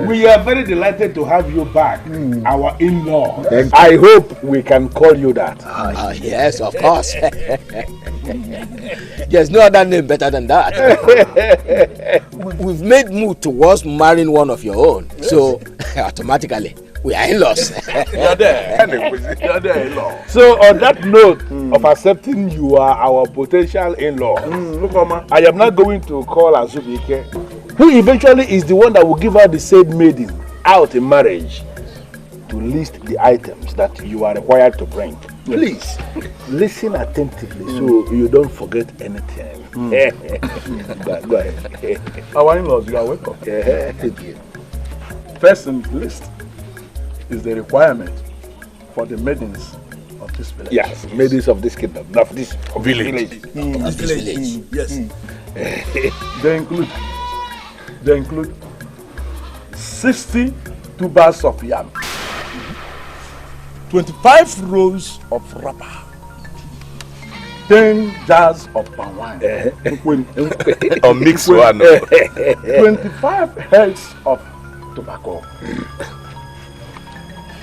We are very delighted to have you back, our in-law. I hope we can call you that. Yes, of course. There's no other name better than that. We've made move towards marrying one of your own, so automatically we are in-laws. You're there. You're there, in-law. So on that note of accepting you are our potential in-law, I am not going to call Azubike, who eventually is the one that will give her the said maiden out in marriage, to list the items that you are required to bring. Please, listen attentively so you don't forget anything. Go ahead. Our in-laws, you are welcome. Thank you. First in the list is the requirement for the maidens of this village. Yes, maidens of this kingdom, of this village. Of this village. Yes. They include 60 tubers of yam, 25 rolls of wrapper, 10 jars of palm wine, or mixed one, 25 heads of tobacco,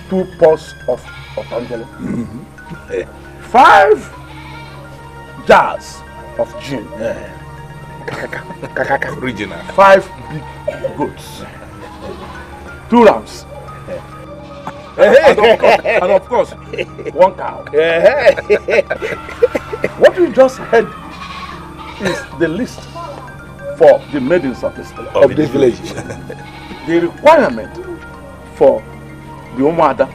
2 pots of Angelo, 5 jars of gin, original, 5 big goats, 2 rams, and of course 1 cow. What we just heard is the list for the maidens of this village. The requirement for the Omada,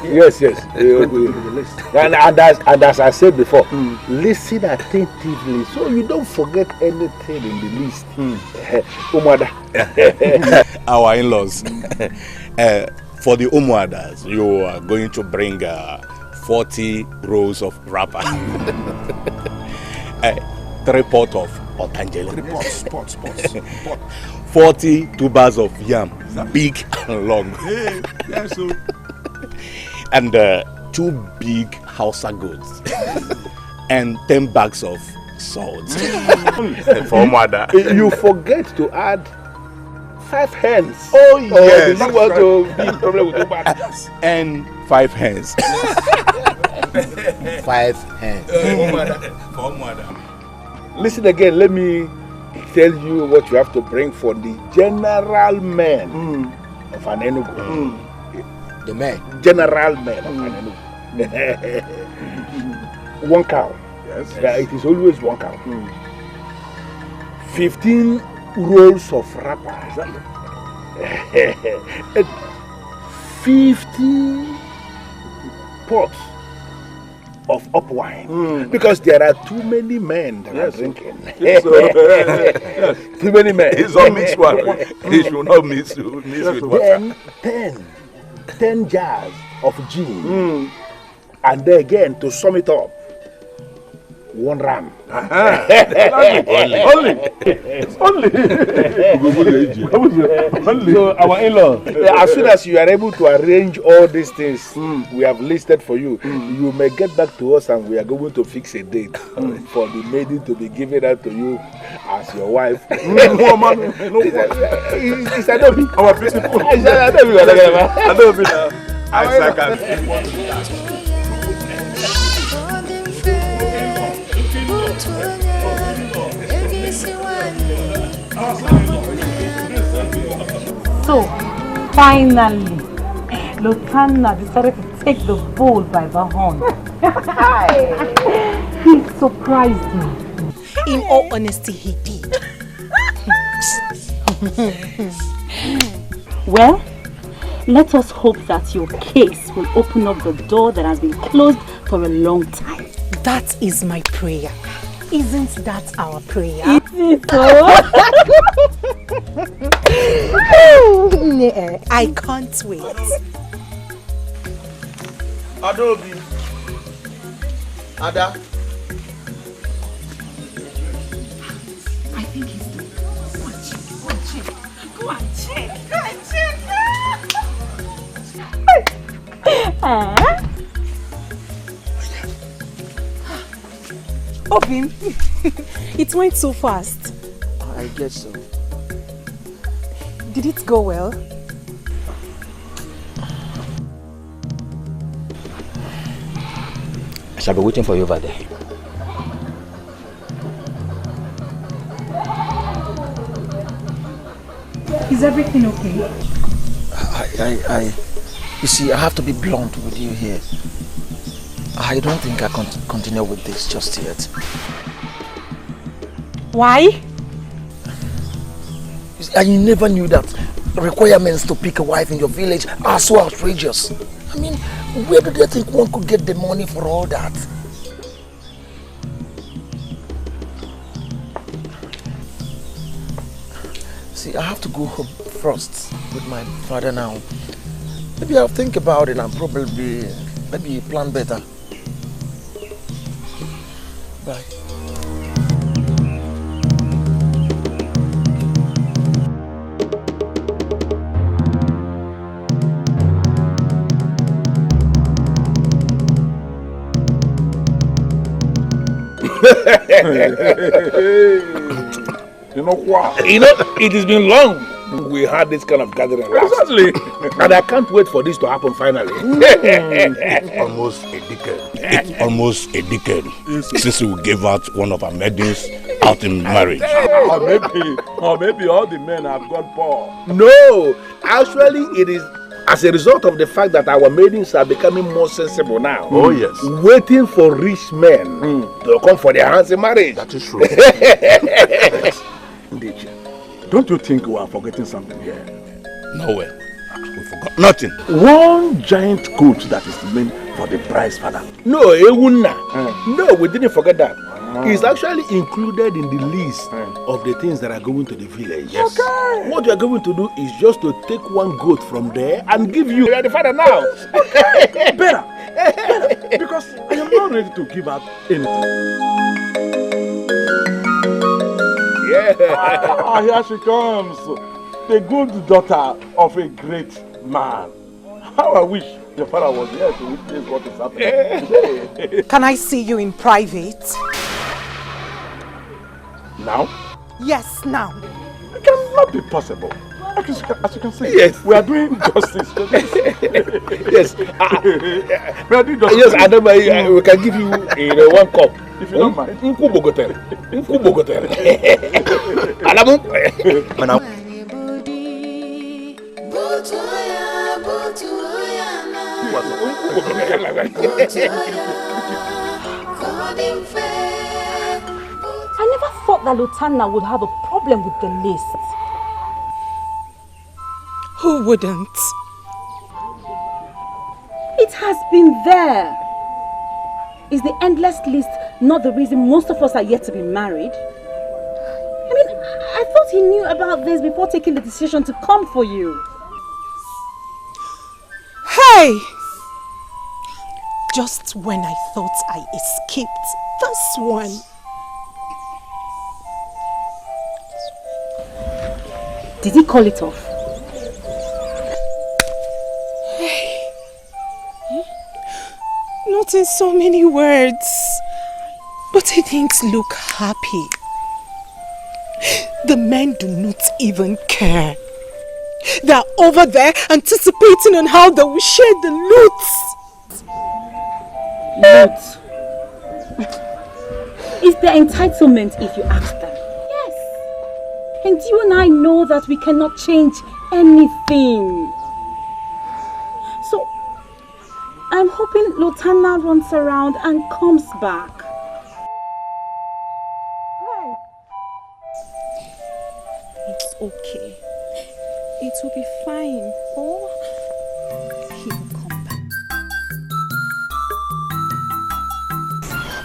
yes. And as I said before, listen attentively so you don't forget anything in the list. Our in-laws, for the Umuadas, you are going to bring 40 rolls of wrapper, 3 pots of Otangelo, 40 tubers of yam, big and long, and 2 big Hausa goats, and 10 bags of salt. For mother, you forget to add 5 hens. Oh yes. You want to be in problem with your and 5 hens. 5 hands. For mother. Listen again, let me tell you what you have to bring for the general men of an Enugu. The men? General men of an Enugu. 1 cow. Yes. Yeah, it is always 1 cow. 15 rolls of wrapper. 50 pots of up wine, because there are too many men that are drinking. Too many men. It's all mixed one. He should not mix with water. Then 10 jars of gin, and then again to sum it up, 1 ram. Only. So our in-law, as soon as you are able to arrange all these things we have listed for you, you may get back to us and we are going to fix a date for the maiden to be given out to you as your wife. It's Adobe. Our principal. So, finally, Lotana decided to take the bull by the horn. He surprised me. In all honesty, he did. Well, let us hope that your case will open up the door that has been closed for a long time. That is my prayer. Isn't that our prayer? It is so. I can't wait. Adobe. Ada. I think he's doing it. Go and check. Ogbem, it went so fast. I guess so. Did it go well? I shall be waiting for you over there. Is everything okay? You see, I have to be blunt with you here. I don't think I can continue with this just yet. Why? I never knew that requirements to pick a wife in your village are so outrageous. I mean, where do they think one could get the money for all that? See, I have to go home first with my father now. Maybe I'll think about it and probably maybe plan better. Bye. You know what? You know, it has been long we had this kind of gathering last. Exactly. And I can't wait for this to happen finally. Almost a decade. It's almost a decade since we gave out one of our maidens out in marriage. Or maybe all the men have gone poor. No, actually it is as a result of the fact that our maidens are becoming more sensible now. Oh yes. Waiting for rich men to come for their hands in marriage. That is true. Indeed. Don't you think we are forgetting something here? No way. We forgot nothing. One giant goat that is meant for the bride's father. No, Ewuna. No, we didn't forget that. It's actually included in the list of the things that are going to the village. Yes. Okay. What you are going to do is just to take one goat from there and give you. You are the father now. Better. Because I am not ready to give out anything. Yeah. Here she comes. The good daughter of a great man. How I wish your father was here to witness what is happening today. Can I see you in private? Now? Yes, now. It cannot be possible. As you can see, yes, we are doing justice to this. Yes. We are doing justice. Yes, Adama, we can give you one cup. If you don't mind. Nkubogotere. Adamu. I never thought that Lutana would have a problem with the list. Who wouldn't? It has been there. Is the endless list not the reason most of us are yet to be married? I mean, I thought he knew about this before taking the decision to come for you. Hey! Just when I thought I escaped this one. Did he call it off? Not in so many words, but he didn't look happy. The men do not even care. They are over there anticipating on how they will share the loot. Loot? It's their entitlement if you ask them. Yes. And you and I know that we cannot change anything. So, I'm hoping Lutana runs around and comes back. Hey. It's okay. It will be fine. Oh, he will come back.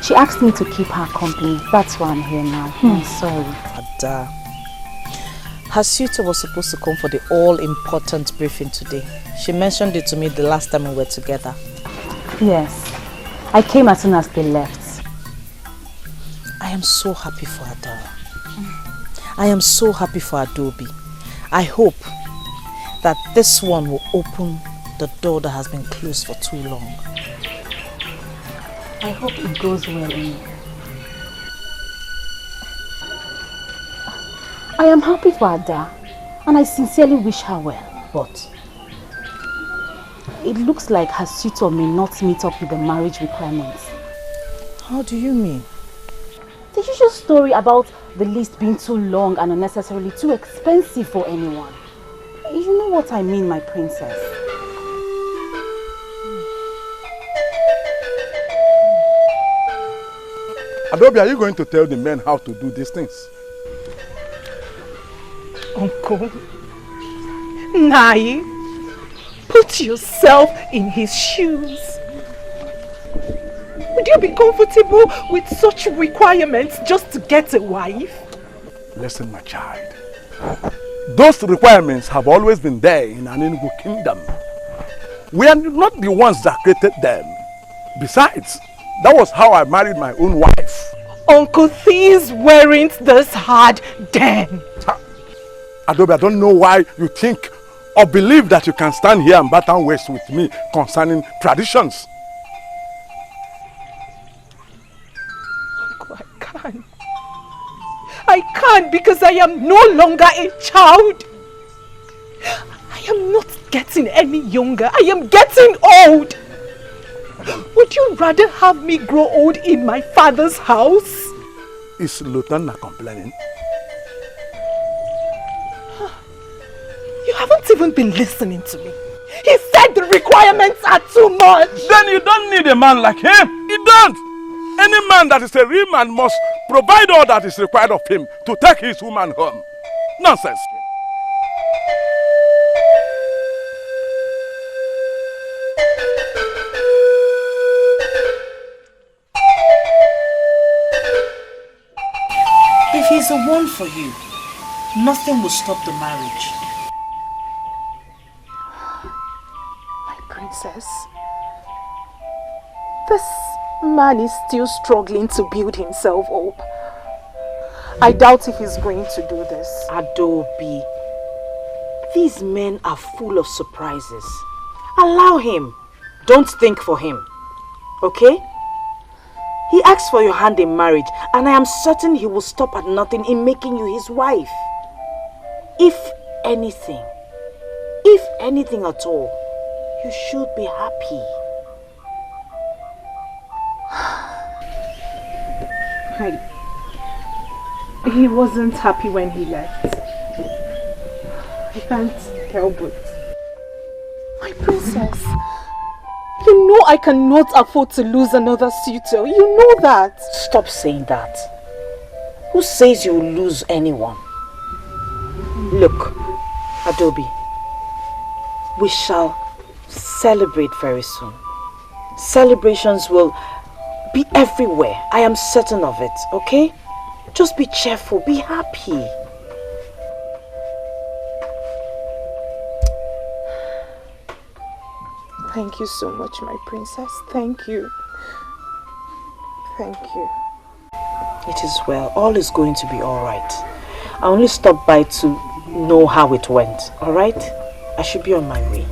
She asked me to keep her company. That's why I'm here now. I'm sorry. Ada, her suitor was supposed to come for the all-important briefing today. She mentioned it to me the last time we were together. Yes. I came as soon as they left. I am so happy for Ada. I am so happy for Adobe. I hope that this one will open the door that has been closed for too long. I hope it goes well. I am happy for Ada and I sincerely wish her well, but it looks like her suitor may not meet up with the marriage requirements. How do you mean? The usual story about the list being too long and unnecessarily too expensive for anyone. You know what I mean, my princess. Adobe, are you going to tell the men how to do these things? Uncle, Nai, put yourself in his shoes. Would you be comfortable with such requirements just to get a wife? Listen, my child. Those requirements have always been there in an Enugu kingdom. We are not the ones that created them. Besides, that was how I married my own wife. Uncle, things weren't this hard then. Adobe, I don't know why you think or believe that you can stand here and batter waist with me concerning traditions. Uncle, I can't. I can't because I am no longer a child. I am not getting any younger. I am getting old. Would you rather have me grow old in my father's house? Is Lieutenant complaining? You haven't even been listening to me. He said the requirements are too much. Then you don't need a man like him. You don't. Any man that is a real man must provide all that is required of him to take his woman home. Nonsense. If he's the one for you, nothing will stop the marriage. My princess, this man is still struggling to build himself up. I doubt if he's going to do this. Adobe, these men are full of surprises. Allow him. Don't think for him. Okay? He asked for your hand in marriage, and I am certain he will stop at nothing in making you his wife. If anything at all, you should be happy. He wasn't happy when he left. I can't help it. My princess, you know I cannot afford to lose another suitor. You know that. Stop saying that. Who says you will lose anyone? Look, Adobe, we shall celebrate very soon. Celebrations will be everywhere. I am certain of it, okay? Just be cheerful, be happy. Thank you so much, my princess. Thank you. Thank you. It is well. All is going to be alright. I only stopped by to know how it went, alright? I should be on my way.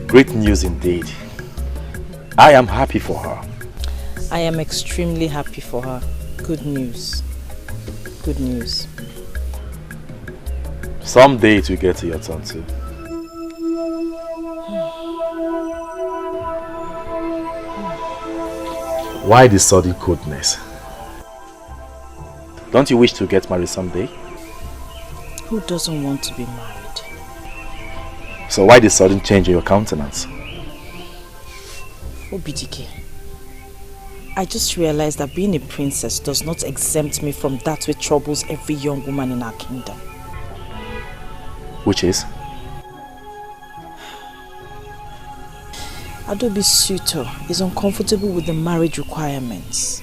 Great news indeed. I am happy for her. I am extremely happy for her. Good news. Good news. Someday it will get to your turn too. Why the sudden coldness? Don't you wish to get married someday? Who doesn't want to be married? So why the sudden change in your countenance? Obidike, I just realized that being a princess does not exempt me from that which troubles every young woman in our kingdom. Which is? Adobe's suitor is uncomfortable with the marriage requirements.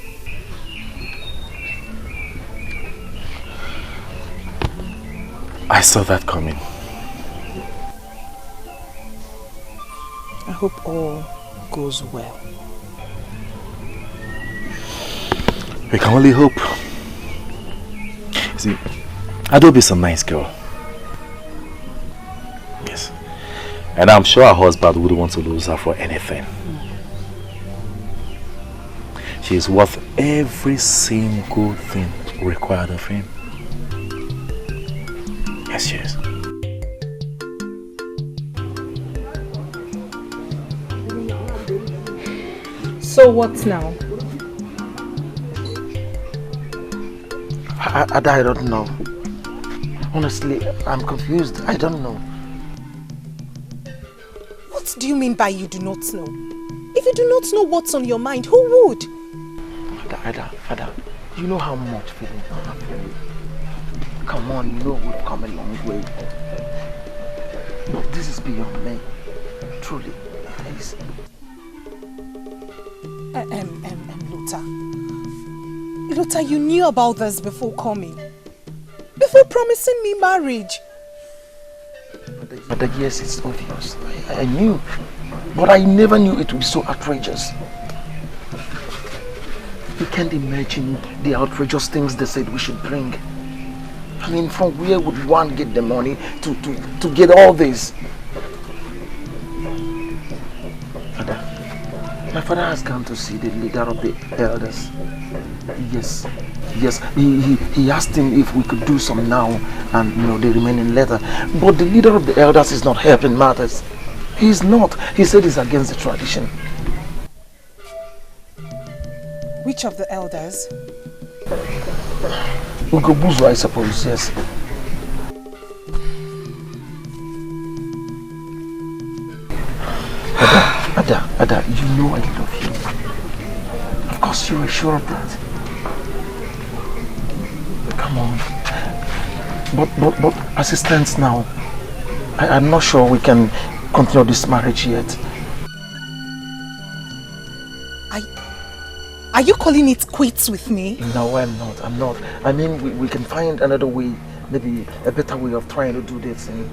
I saw that coming. I hope all goes well. We can only hope. See, Adobe is a nice girl. And I'm sure her husband wouldn't want to lose her for anything. She is worth every single thing required of him. Yes, she is. So what now? I don't know. Honestly, I'm confused. I don't know. What do you mean by you do not know? If you do not know what's on your mind, who would? Ada, you know how much feeling I have for you. Come on, you know we've come a long way. But this is beyond me. Truly, please. Luther, you knew about this before coming. Before promising me marriage. But yes, it's obvious. I knew. But I never knew it would be so outrageous. You can't imagine the outrageous things they said we should bring. I mean, from where would one get the money to get all this? My father has come to see the leader of the elders. Yes. He asked him if we could do some now and the remaining later. But the leader of the elders is not helping matters. He's not. He said he's against the tradition. Which of the elders? Ugezu, I suppose, yes. Ada, you know I love you. Of course you are sure of that. Come on. But as it stands now, I'm not sure we can continue this marriage yet. Are you calling it quits with me? No, I'm not. I mean, we can find another way, maybe a better way of trying to do this. And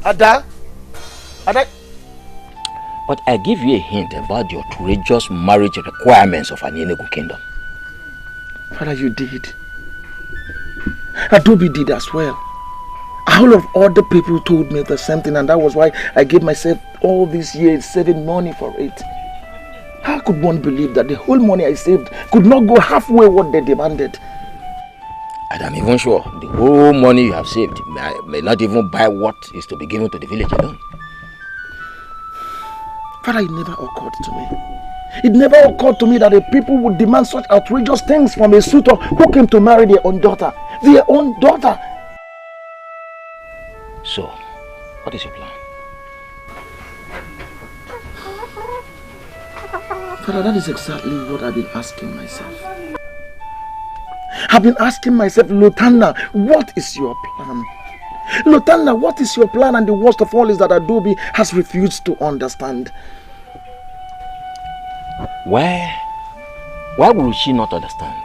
Ada? But I give you a hint about the outrageous marriage requirements of an Enugu kingdom. Father, you did. Adobe did as well. All of other people told me the same thing, and that was why I gave myself all these years saving money for it. How could one believe that the whole money I saved could not go halfway what they demanded? And I'm even sure the whole money you have saved may not even buy what is to be given to the village alone. Father, it never occurred to me. It never occurred to me that the people would demand such outrageous things from a suitor who came to marry their own daughter. Their own daughter! So, what is your plan? Father, that is exactly what I've been asking myself. I've been asking myself, Lutana, what is your plan? Lutana, what is your plan? And the worst of all is that Adobe has refused to understand. Why would she not understand?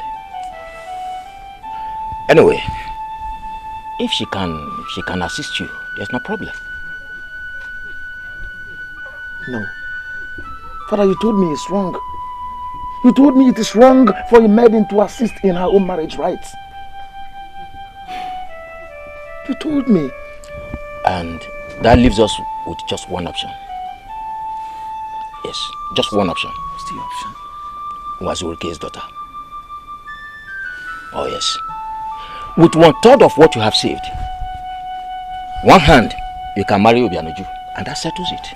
Anyway, if she can assist you, there's no problem. No. Father, you told me it's wrong. You told me it is wrong for a maiden to assist in her own marriage rights. You told me. And that leaves us with just one option. Yes, just one option. What's the option? Wazurike's daughter. Oh yes. With 1/3 of what you have saved, one hand, you can marry Obianuju, and that settles it.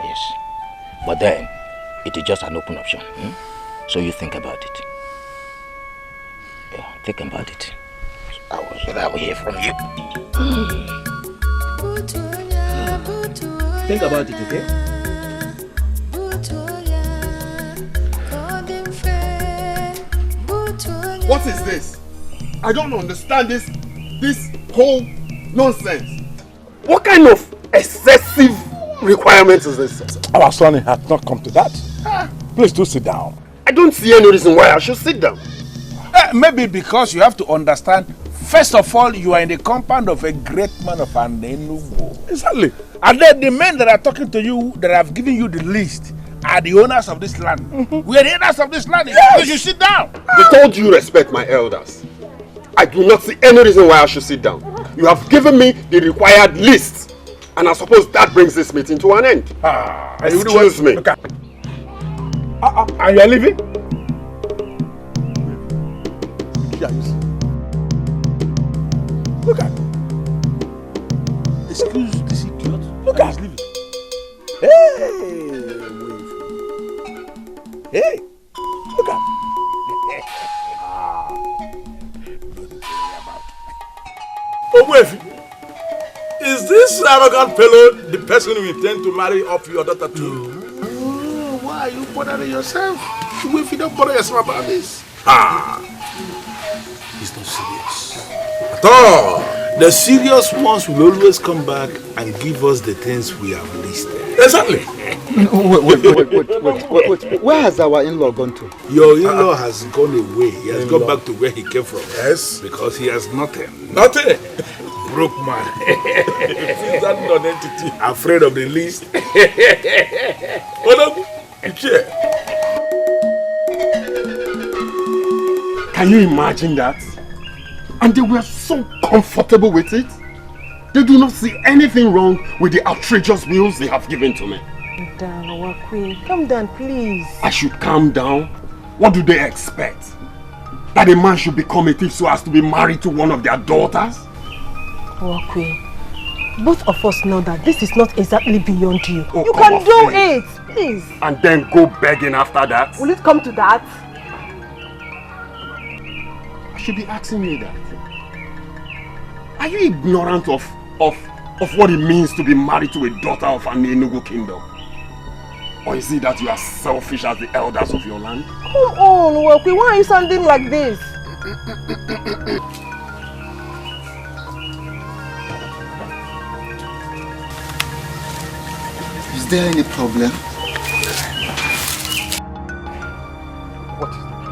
Yes. But then, it is just an open option. So you think about it. Yeah, think about it. I will hear from you. Think about it, okay? What is this? I don't understand this whole nonsense. What kind of excessive requirements is this? Our son has not come to that. Please do sit down. I don't see any reason why I should sit down. Maybe because you have to understand, first of all, you are in the compound of a great man of an Enugu. Exactly. And then the men that are talking to you, that have given you the list, are the owners of this land. We are the owners of this land. Yes. You should sit down. With all due respect, my elders, I do not see any reason why I should sit down. You have given me the required list. And I suppose that brings this meeting to an end. Excuse me. And you are leaving? Look at. Excuse this idiot. Look at. He's leaving. Hey! Look at. Ogbefi, is this arrogant fellow the person you intend to marry off your daughter to? Oh, why are you bothering yourself? If you don't bother yourself about this. He's not serious at all. The serious ones will always come back and give us the things we have listed. Exactly. Wait. Where has our in-law gone to? Your in-law has gone away. He has gone back to where he came from. Yes. Because he has nothing. Nothing. Broke man. He's that non-entity. Afraid of the least. Can you imagine that? And they were so comfortable with it. They do not see anything wrong with the outrageous bills they have given to me. Calm down, please. I should calm down? What do they expect? That a man should become a thief so as to be married to one of their daughters? Wakwe, both of us know that this is not exactly beyond you. Oh, you can do it, please. And then go begging after that? Will it come to that? I should be asking me that. Are you ignorant of what it means to be married to a daughter of an Enugu kingdom? Or is it that you are selfish as the elders of your land? Come on, Wakwe, why are you sounding like this? Is there any problem? What is the problem?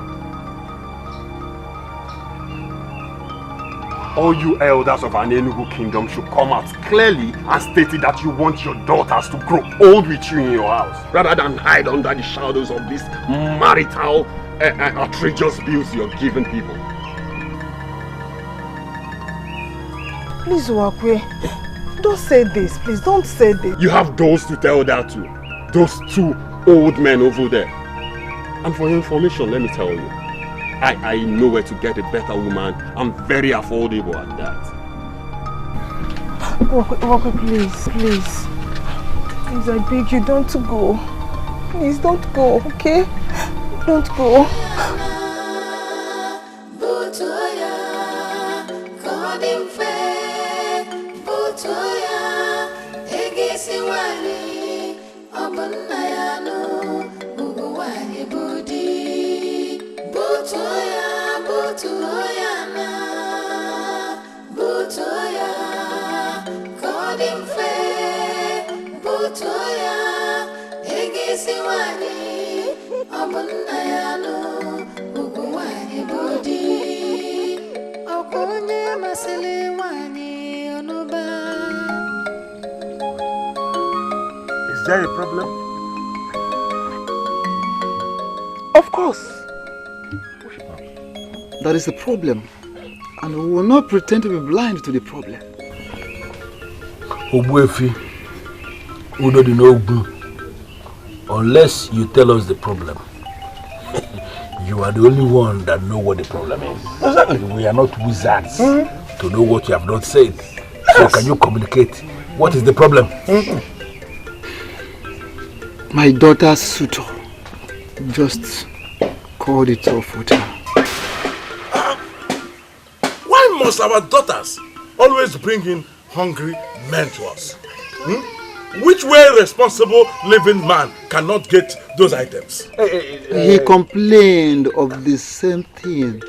All you elders of an Enugu kingdom should come out clearly and state it that you want your daughters to grow old with you in your house, rather than hide under the shadows of these marital outrageous bills you're giving people. Please, Wakwe, don't say this, please, don't say this. You have those to tell that to. Those two old men over there. And for your information, let me tell you, I know where to get a better woman. I'm very affordable at that. Wakwe, please. Please, I beg you, don't go. Please, don't go, okay? Don't go. Is there a problem? Of course. That is a problem. And we will not pretend to be blind to the problem. Ogbefi, Udo di Ogbem, unless you tell us the problem, you are the only one that know what the problem is. Exactly. We are not wizards to know what you have not said. Yes. So can you communicate? What is the problem? My daughter's suitor just called it off with her. Why must our daughters always bring in hungry men to us? Which way responsible living man cannot get those items? He complained of the same thing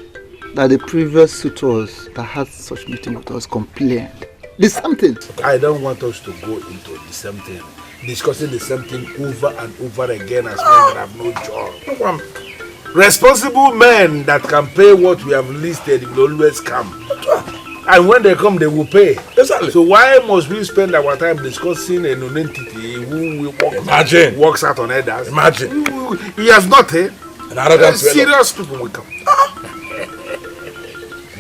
that the previous suitors that had such meeting with us complained. The same thing. I don't want us to go into the same thing, discussing the same thing over and over again as men that have no job. Responsible men that can pay what we have listed will always come. And when they come, they will pay. Exactly. So why must we spend our time discussing a non-entity who works out on others? Imagine. He has nothing. Serious people will come.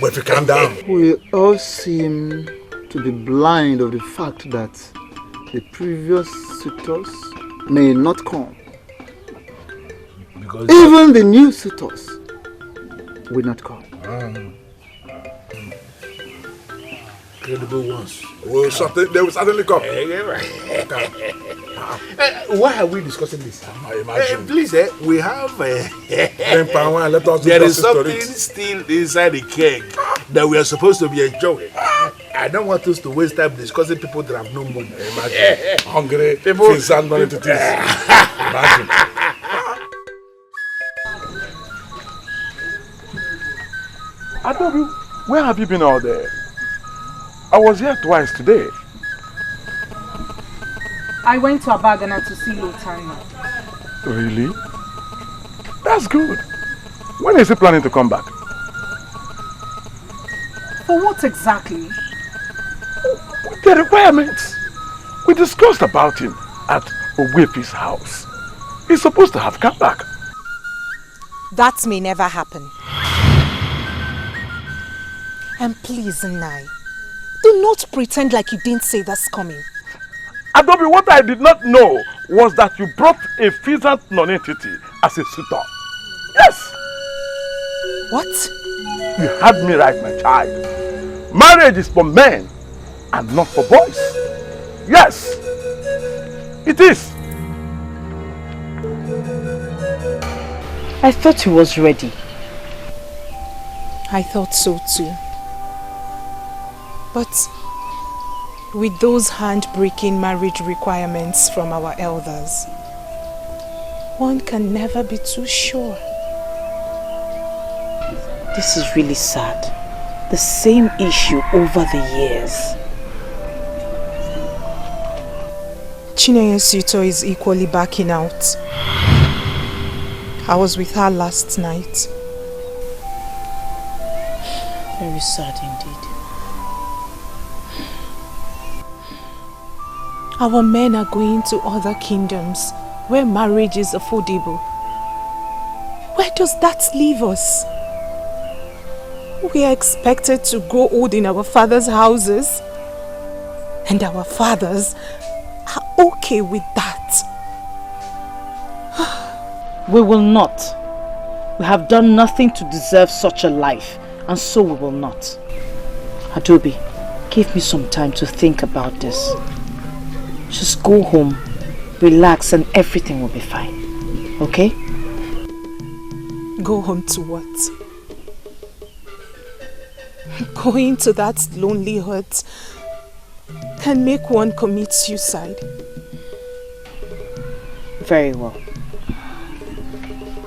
But if you calm down. We all seem to be blind of the fact that the previous suitors may not come. Because even the new suitors will not come. Credible ones. They will certainly come. Why are we discussing this? I imagine. Please, we have. Let us there is something still inside the keg that we are supposed to be enjoying. I don't want us to waste time discussing people that have no money. Imagine. Hungry people send money to this. Imagine. Adobe, where have you been all day? I was here twice today. I went to Abagana to see Lotana. Really? That's good. When is he planning to come back? For what exactly? The requirements. We discussed about him at Ogbe's house. He's supposed to have come back. That may never happen. And please, Nai, do not pretend like you didn't say that's coming. Adobe, what I did not know was that you brought a pheasant non-entity as a suitor. Yes! What? You had me right, my child. Marriage is for men and not for boys. Yes! It is. I thought he was ready. I thought so too. But with those hand-breaking marriage requirements from our elders, one can never be too sure. This is really sad. The same issue over the years. Chineye's suitor is equally backing out. I was with her last night. Very sad indeed. Our men are going to other kingdoms where marriage is affordable. Where does that leave us? We are expected to grow old in our father's houses, and our fathers are okay with that. We will not. We have done nothing to deserve such a life, and so we will not. Adobe, give me some time to think about this. Just go home, relax, and everything will be fine. Okay? Go home to what? Going to that lonely hut can make one commit suicide. Very well.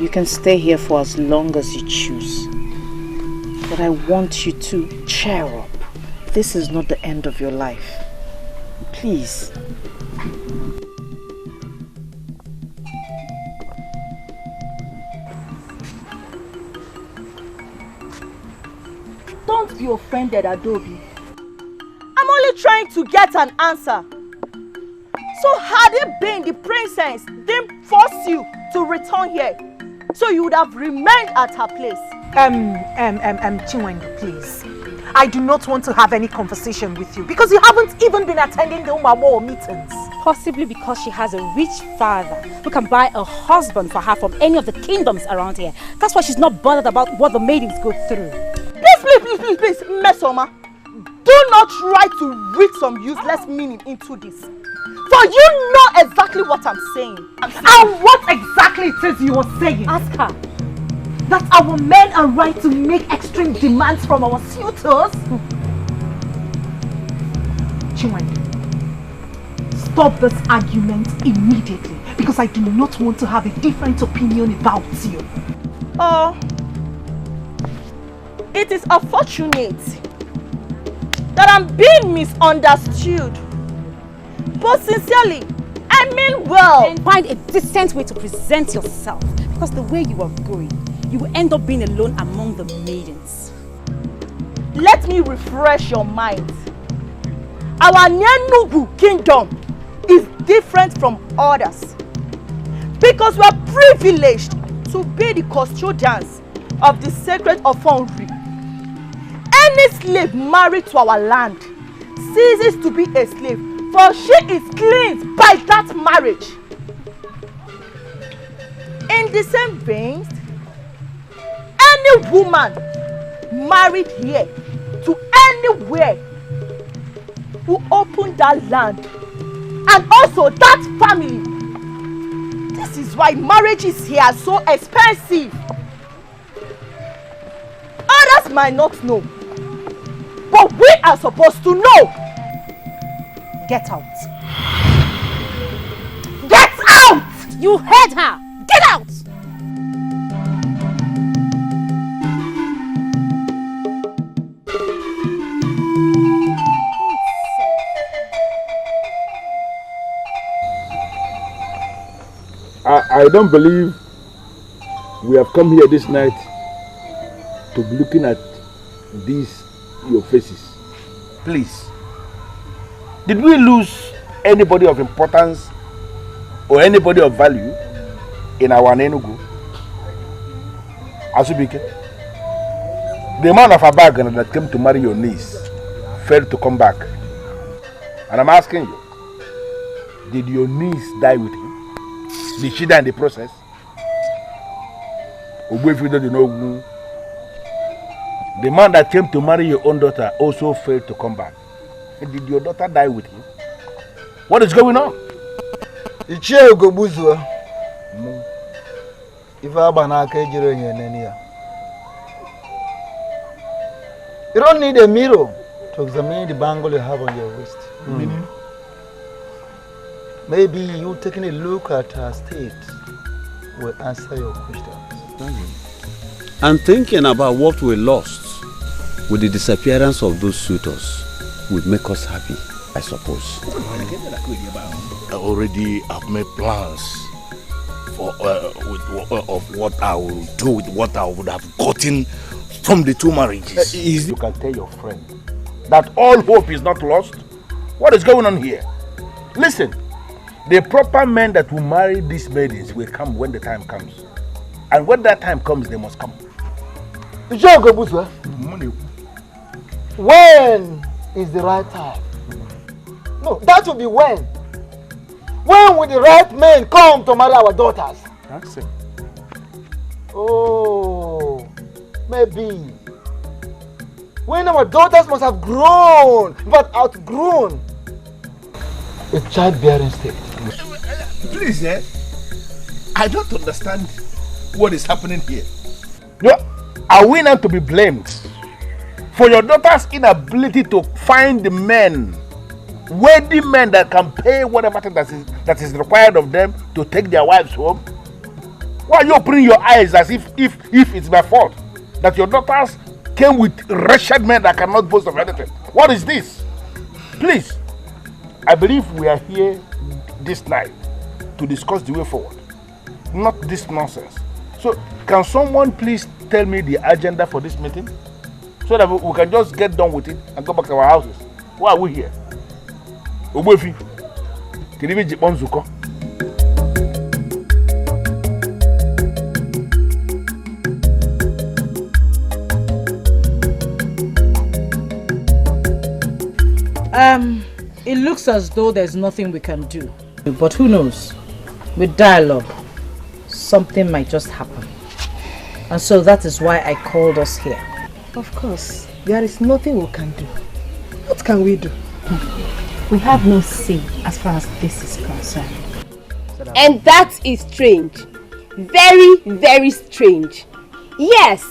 You can stay here for as long as you choose. But I want you to cheer up. This is not the end of your life. Please. Don't be offended, Adobe. I'm only trying to get an answer. So had it been the princess didn't force you to return here, so you would have remained at her place. Chinwendu, please. I do not want to have any conversation with you because you haven't even been attending the Umamo meetings. Possibly because she has a rich father who can buy a husband for her from any of the kingdoms around here. That's why she's not bothered about what the maidens go through. Please, Mesoma. Do not try to read some useless meaning into this. For you know exactly what I'm saying. And what exactly it is you are saying? Ask her. That our men are right to make extreme demands from our suitors? Chinwendu, stop this argument immediately because I do not want to have a different opinion about you. Oh, it is unfortunate that I'm being misunderstood. But sincerely, I mean well. And find a decent way to present yourself, because the way you are going, you will end up being alone among the maidens. Let me refresh your mind. Our Nyenugu kingdom is different from others because we are privileged to be the custodians of the sacred Offor. Any slave married to our land ceases to be a slave, for she is cleansed by that marriage. In the same vein, any woman married here to anywhere who opened that land and also that family. This is why marriages here are so expensive. Others might not know, but we are supposed to know. Get out. Get out! You heard her. Get out! I don't believe we have come here this night to be looking at these your faces. Please, did we lose anybody of importance or anybody of value in our Nenugu? Asubike, the man of Abagan that came to marry your niece failed to come back. And I'm asking you, did your niece die with him? Did she die in the process? The man that came to marry your own daughter also failed to come back. And did your daughter die with him? What is going on? You don't need a mirror to examine the bangle you have on your wrist. Meaning? Maybe you taking a look at her state will answer your questions. I'm thinking about what we lost with the disappearance of those suitors would make us happy, I suppose. I already have made plans for of what I will do with what I would have gotten from the two marriages. You can tell your friend that all hope is not lost. What is going on here? Listen, the proper men that will marry these maidens will come when the time comes. And when that time comes, they must come. When is the right time? No, that will be when. When will the right men come to marry our daughters? That's it. Oh, maybe. When our daughters must have grown, but outgrown a childbearing state. Please, I don't understand what is happening here. Are we not to be blamed for your daughter's inability to find the men, worthy men that can pay whatever thing that is required of them to take their wives home? Why are you opening your eyes as if it's my fault that your daughters came with wretched men that cannot boast of anything? What is this? Please, I believe we are here this night to discuss the way forward, not this nonsense. So, can someone please tell me the agenda for this meeting so that we can just get done with it and go back to our houses? Why are we here? Ogbefi, Kiribi Jiponzuko. It looks as though there's nothing we can do. But who knows? With dialogue, something might just happen. And so that is why I called us here. Of course, there is nothing we can do. What can we do? We have no say as far as this is concerned. And that is strange. Very, very strange. Yes,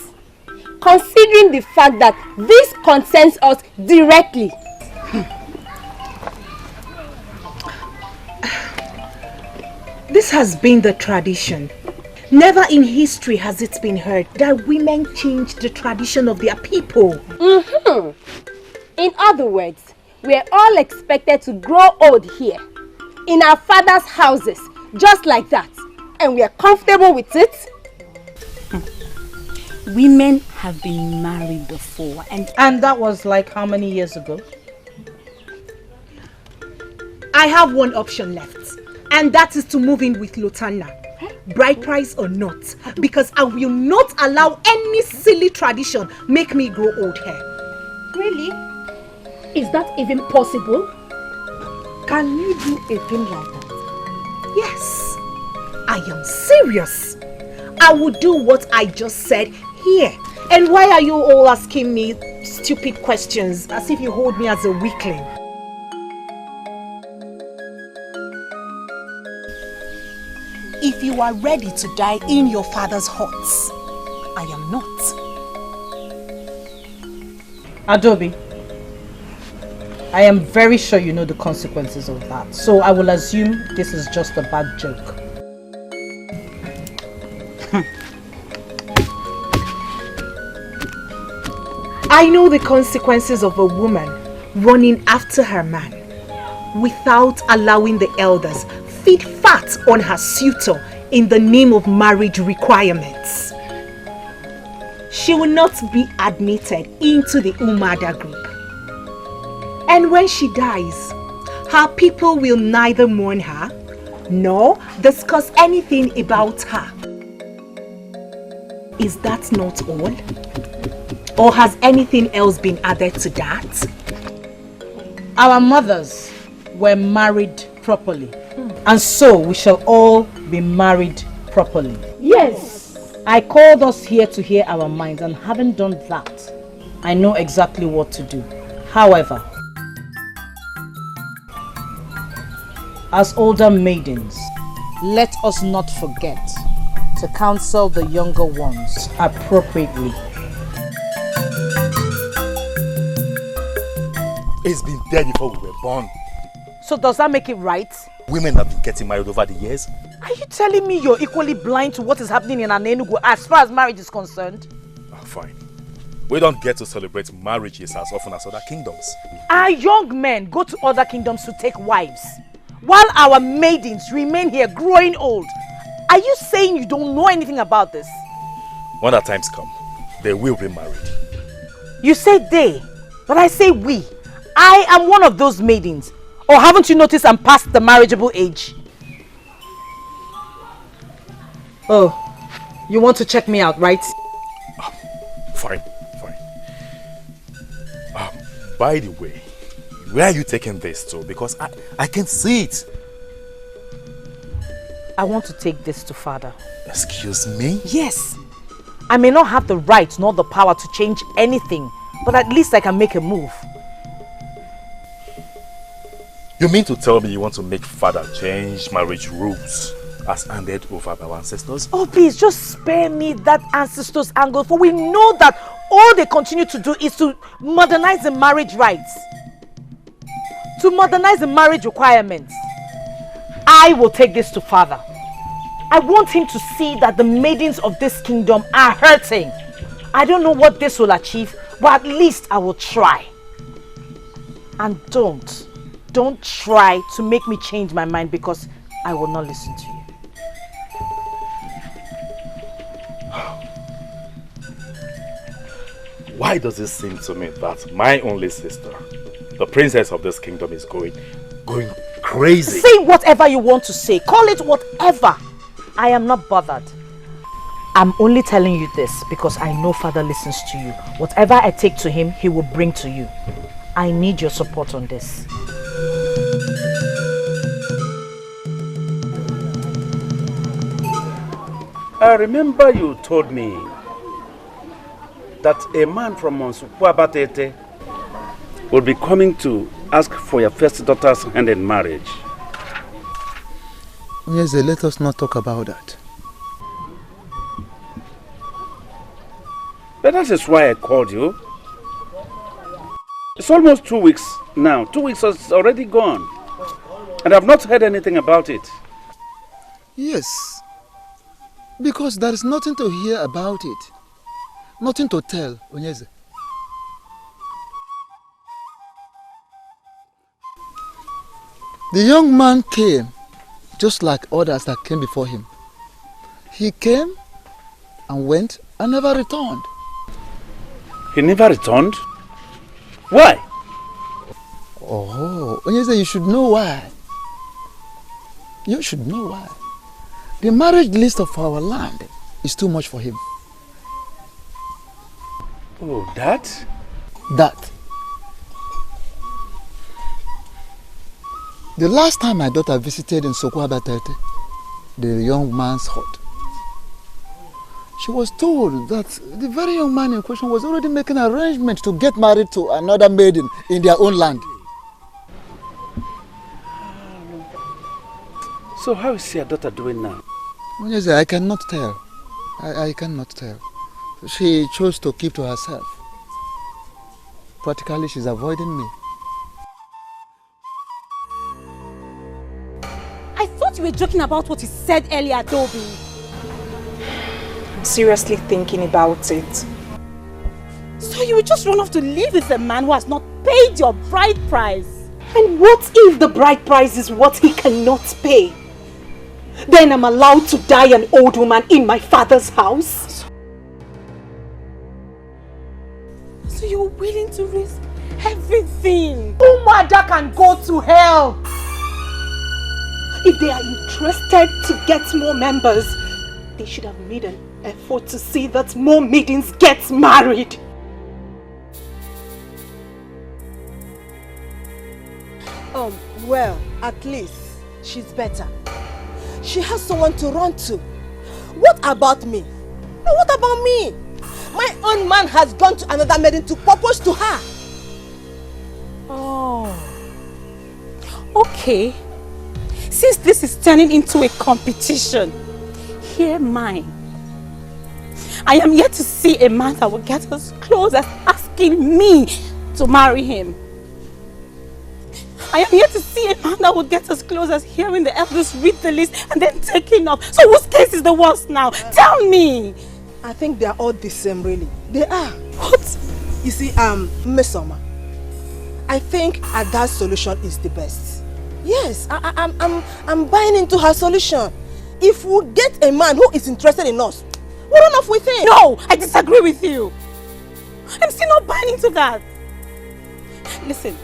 considering the fact that this concerns us directly. This has been the tradition. Never in history has it been heard that women change the tradition of their people. In other words, we are all expected to grow old here, in our father's houses, just like that. And we are comfortable with it. Women have been married before. And that was like how many years ago? I have one option left. And that is to move in with Lotana, bride price or not, because I will not allow any silly tradition make me grow old hair. Really? Is that even possible? Can you do a thing like that? Yes. I am serious. I will do what I just said here. And why are you all asking me stupid questions as if you hold me as a weakling? If you are ready to die in your father's huts, I am not. Adobe, I am very sure you know the consequences of that. So I will assume this is just a bad joke. I know the consequences of a woman running after her man without allowing the elders feed fat on her suitor in the name of marriage requirements. She will not be admitted into the Umada group. And when she dies, her people will neither mourn her nor discuss anything about her. Is that not all? Or has anything else been added to that? Our mothers were married properly. And so we shall all be married properly. Yes. I called us here to hear our minds, and having done that, I know exactly what to do. However, as older maidens, let us not forget to counsel the younger ones appropriately. It's been there before we were born. So does that make it right? Women have been getting married over the years. Are you telling me you're equally blind to what is happening in Anenugu as far as marriage is concerned? Oh, fine. We don't get to celebrate marriages as often as other kingdoms. Our young men go to other kingdoms to take wives, while our maidens remain here growing old. Are you saying you don't know anything about this? When that times come, they will be married. You say they, but I say we. I am one of those maidens. Or haven't you noticed I'm past the marriageable age? Oh, you want to check me out, right? Fine. By the way, where are you taking this to? Because I can see it. I want to take this to father. Excuse me? Yes. I may not have the right nor the power to change anything, but at least I can make a move. You mean to tell me you want to make father change marriage rules as handed over by our ancestors? Oh please, just spare me that ancestors angle, for we know that all they continue to do is to modernize the marriage rights. To modernize the marriage requirements. I will take this to father. I want him to see that the maidens of this kingdom are hurting. I don't know what this will achieve, but at least I will try. And don't try to make me change my mind, because I will not listen to you. Why does it seem to me that my only sister, the princess of this kingdom, is going crazy? Say whatever you want to say. Call it whatever. I am not bothered. I'm only telling you this because I know father listens to you. Whatever I take to him, he will bring to you. I need your support on this. I remember you told me that a man from Monsupuabatete will be coming to ask for your first daughter's hand in marriage. Yes, let us not talk about that. But that is why I called you. It's almost 2 weeks now. 2 weeks is already gone. And I've not heard anything about it. Yes. Because there is nothing to hear about it. Nothing to tell, Onyeze. The young man came just like others that came before him. He came and went and never returned. He never returned? Why? Oh, Onyeze, you should know why. You should know why. The marriage list of our land is too much for him. Oh, that? That. The last time my daughter visited in Sokoabatete, the young man's hut, she was told that the very young man in question was already making arrangements to get married to another maiden in their own land. So how is your daughter doing now? Ugezu, I cannot tell. I cannot tell. She chose to keep to herself. Practically, she's avoiding me. I thought you were joking about what you said earlier, Toby. I'm seriously thinking about it. So you will just run off to live with a man who has not paid your bride price? And what if the bride price is what he cannot pay? Then I'm allowed to die an old woman in my father's house? So you're willing to risk everything? Umada can go to hell! If they are interested to get more members, they should have made an effort to see that more maidens get married. Well, at least she's better. She has someone to run to. What about me? No, what about me? My own man has gone to another maiden to propose to her. Oh. Okay. Since this is turning into a competition, hear mine. I am yet to see a man that will get as close as asking me to marry him. I am yet to see a man that will get as close as hearing the elders read the list and then taking off. So whose case is the worst now? Tell me! I think they are all the same, really. They are. What? You see, Miss Oma, I think Ada's solution is the best. Yes, I'm buying into her solution. If we get a man who is interested in us, we'll run off with him. No, I disagree with you. I'm still not buying into that. Listen,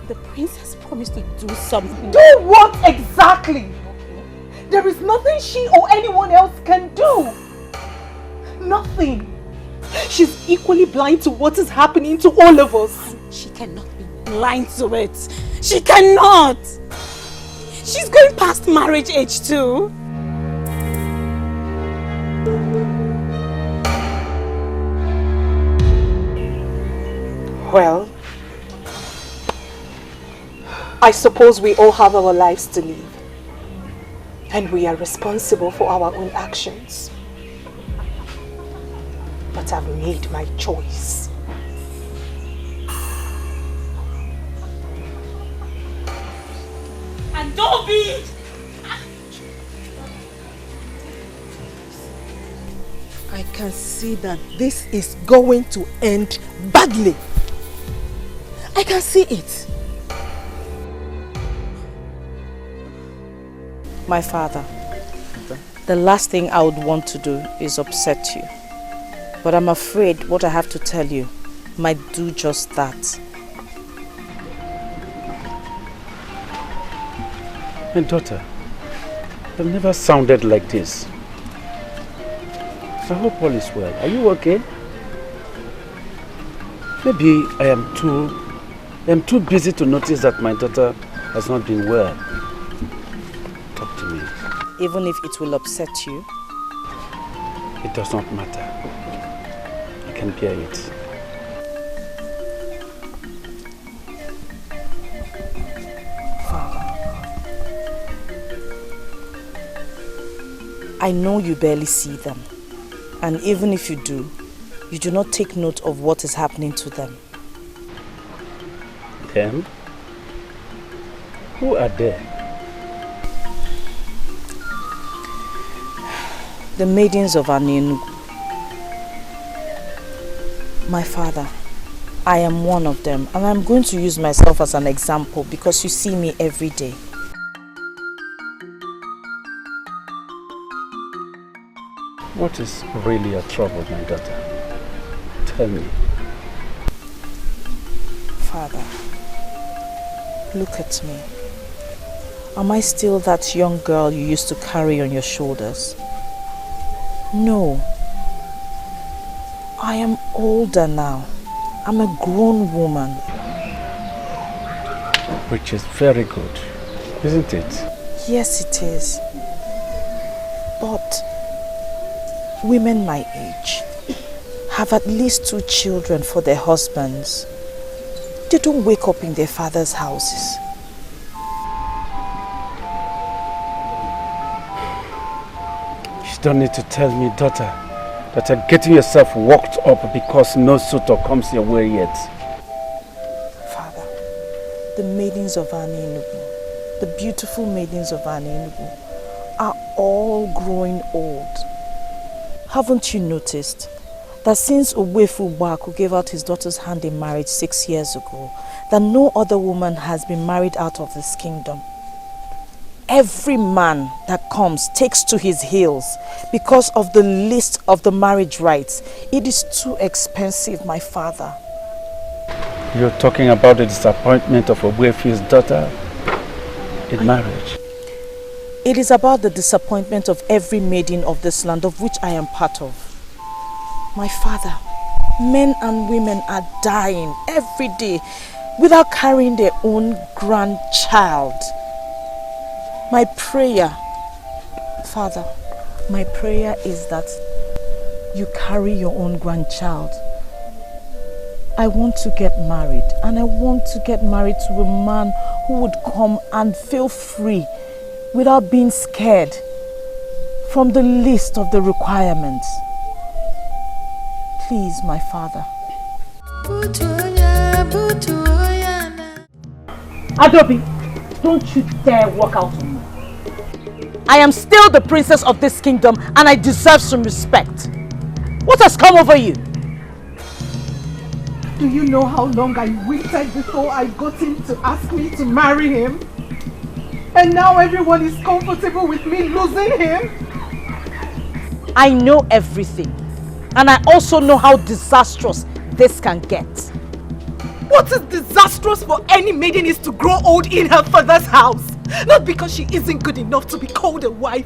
the prince has promised to do something. Do what exactly? There is nothing she or anyone else can do. Nothing. She's equally blind to what is happening to all of us. She cannot be blind to it. She cannot. She's going past marriage age too. Well, I suppose we all have our lives to live. And we are responsible for our own actions. But I've made my choice. And don't be! I can see that this is going to end badly. I can see it. My father, the last thing I would want to do is upset you. But I'm afraid what I have to tell you might do just that. My daughter, I've never sounded like this. I hope all is well. Are you okay? Maybe I am too busy to notice that my daughter has not been well. Talk to me. Even if it will upset you? It does not matter. I can bear it. I know you barely see them. And even if you do not take note of what is happening to them. Them? Who are they? The maidens of Anin. My father, I am one of them, and I'm going to use myself as an example because you see me every day. What is really your trouble, my daughter? Tell me. Father, look at me. Am I still that young girl you used to carry on your shoulders? No. I am older now. I'm a grown woman. Which is very good, isn't it? Yes, it is. But women my age have at least 2 children for their husbands. They don't wake up in their father's houses. You don't need to tell me, daughter, that you're getting yourself worked up because no suitor comes your way yet. Father, the maidens of Anenugu, the beautiful maidens of Anenugu, are all growing old. Haven't you noticed that since Owefu Baku gave out his daughter's hand in marriage 6 years ago, that no other woman has been married out of this kingdom? Every man that comes takes to his heels because of the list of the marriage rites. It is too expensive, my father. You're talking about the disappointment of Owefu's daughter in marriage. It is about the disappointment of every maiden of this land, of which I am part of. My father, men and women are dying every day without carrying their own grandchild. My prayer, Father, my prayer is that you carry your own grandchild. I want to get married, and I want to get married to a man who would come and feel free without being scared from the list of the requirements. Please, my father. Adobe, don't you dare walk out on me. I am still the princess of this kingdom and I deserve some respect. What has come over you? Do you know how long I waited before I got him to ask me to marry him? And now everyone is comfortable with me losing him? I know everything. And I also know how disastrous this can get. What is disastrous for any maiden is to grow old in her father's house. Not because she isn't good enough to be called a wife,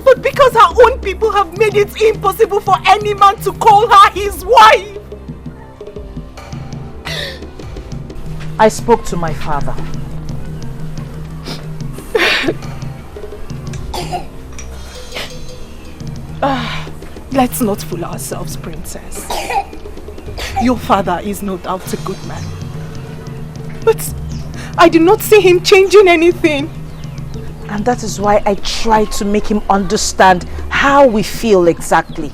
but because her own people have made it impossible for any man to call her his wife. I spoke to my father. Let's not fool ourselves, princess. Your father is no doubt a good man. But I do not see him changing anything. And that is why I try to make him understand how we feel exactly.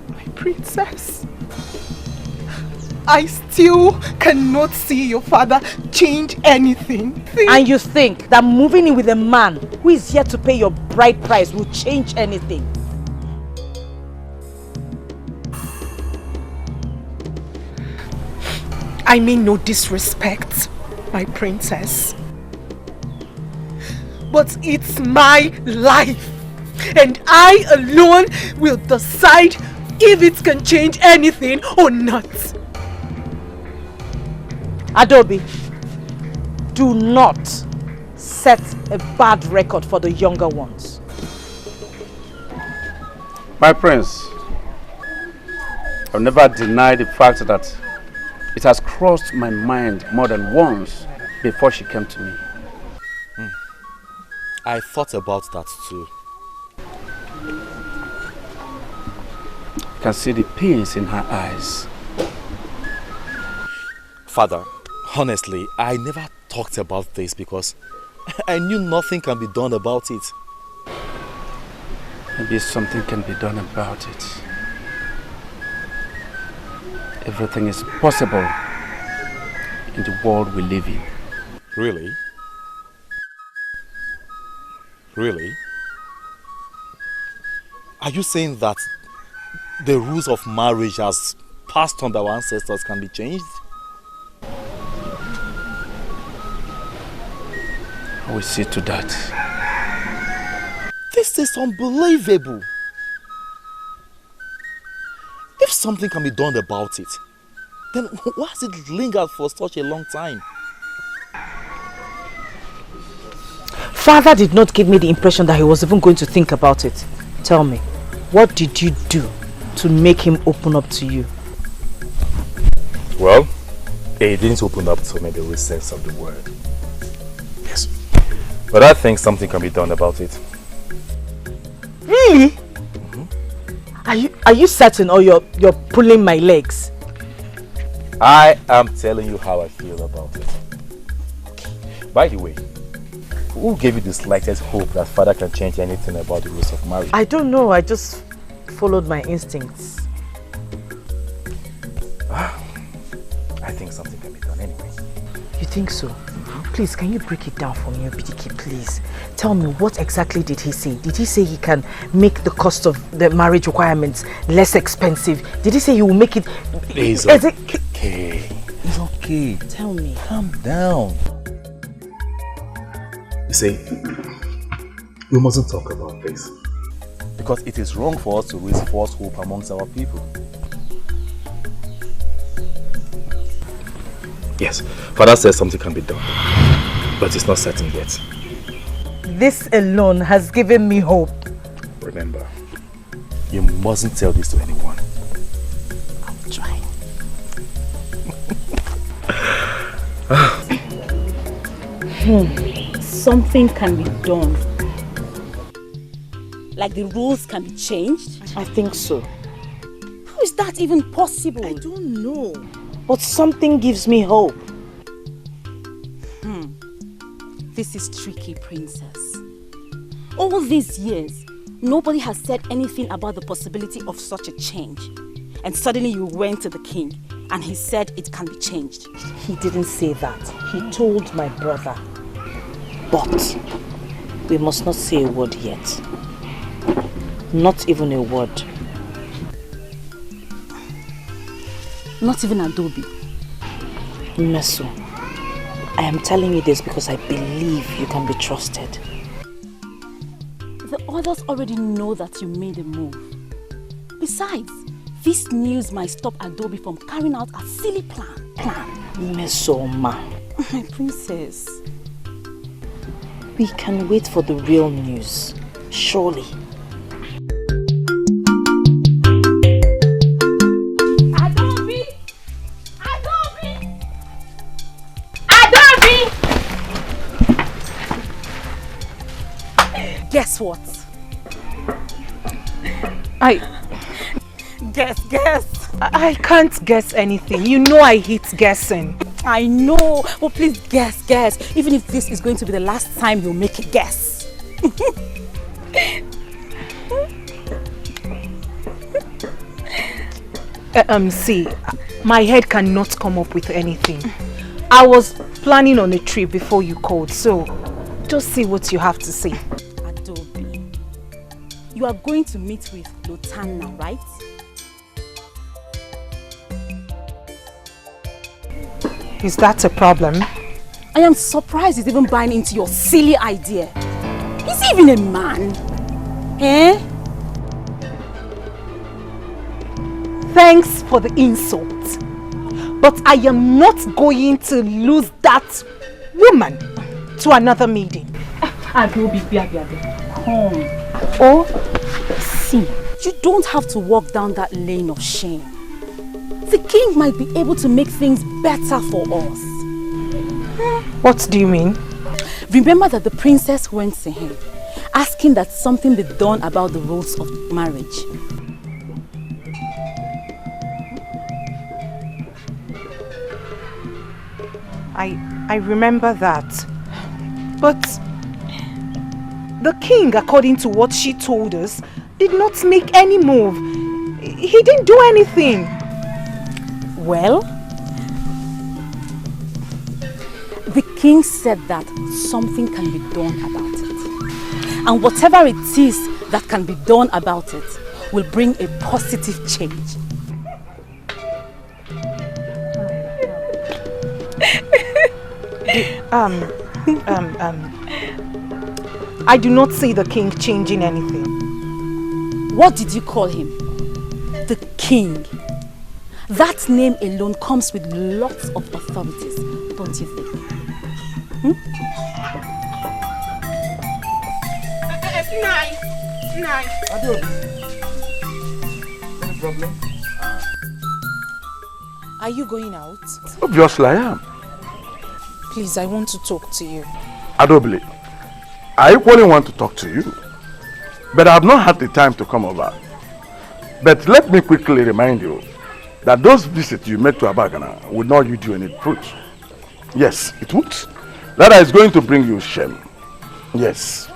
My princess, I still cannot see your father change anything. And you think that moving in with a man who is here to pay your bride price will change anything? I mean no disrespect, my princess. But it's my life. And I alone will decide if it can change anything or not. Adobe, do not set a bad record for the younger ones. My prince, I'll never deny the fact that it has crossed my mind more than once before she came to me. I thought about that too. I can see the pains in her eyes. Father, honestly, I never talked about this because I knew nothing can be done about it. Maybe something can be done about it. Everything is possible in the world we live in. Really? Really? Are you saying that the rules of marriage as passed on by our ancestors can be changed? I will see to that. This is unbelievable. If something can be done about it, then why has it lingered for such a long time? Father did not give me the impression that he was even going to think about it. Tell me, what did you do to make him open up to you? Well, He didn't open up to me the real sense of the word. Yes. But I think something can be done about it. Really? Are you certain, or you're pulling my legs? I am telling you how I feel about it. By the way, who gave you the slightest hope that father can change anything about the rules of marriage? I don't know. I just followed my instincts. I think something can be done anyway. You think so? Please, can you break it down for me, Obidiki, please? Tell me, what exactly did he say? Did he say he can make the cost of the marriage requirements less expensive? Did he say he will make it... It's okay. It's okay. Tell me. Calm down. You see, we mustn't talk about this. Because it is wrong for us to raise false hope amongst our people. Yes, father says something can be done, but it's not certain yet. This alone has given me hope. Remember, you mustn't tell this to anyone. I'll try. Something can be done. Like the rules can be changed? I think so. How is that even possible? I don't know. But something gives me hope. This is tricky, princess. All these years, nobody has said anything about the possibility of such a change. And suddenly you went to the king and he said it can be changed. He didn't say that. He told my brother. But we must not say a word yet. Not even a word. Not even Adobe. Meso, I am telling you this because I believe you can be trusted. The others already know that you made a move. Besides, this news might stop Adobe from carrying out a silly plan. Meso, ma. My princess. We can wait for the real news, surely. Guess what? Guess. I can't guess anything. You know I hate guessing. I know. But please guess. Even if this is going to be the last time you'll make a guess. See, my head cannot come up with anything. I was planning on a trip before you called, so just see what you have to say. Adobe, you are going to meet with Lotan now, right? Is that a problem? I am surprised he's even buying into your silly idea. Is he even a man? Eh? Thanks for the insult. But I am not going to lose that woman to another maiden. Adobe, come. Oh, see, you don't have to walk down that lane of shame. The king might be able to make things better for us. What do you mean? Remember that the princess went to him, asking that something be done about the rules of marriage. I remember that. But the king, according to what she told us, did not make any move. He didn't do anything. Well, the king said that something can be done about it. And whatever it is that can be done about it will bring a positive change. I do not see the king changing anything. What did you call him? The king. That name alone comes with lots of authorities, don't you think? Nice. Adobe. Any problem? Are you going out? Obviously I am. Please, I want to talk to you. Adobili, I equally want to talk to you, but I have not had the time to come over. But let me quickly remind you that those visits you made to Abagana would not yield you any fruit. Yes, it would. That is going to bring you shame. Yes.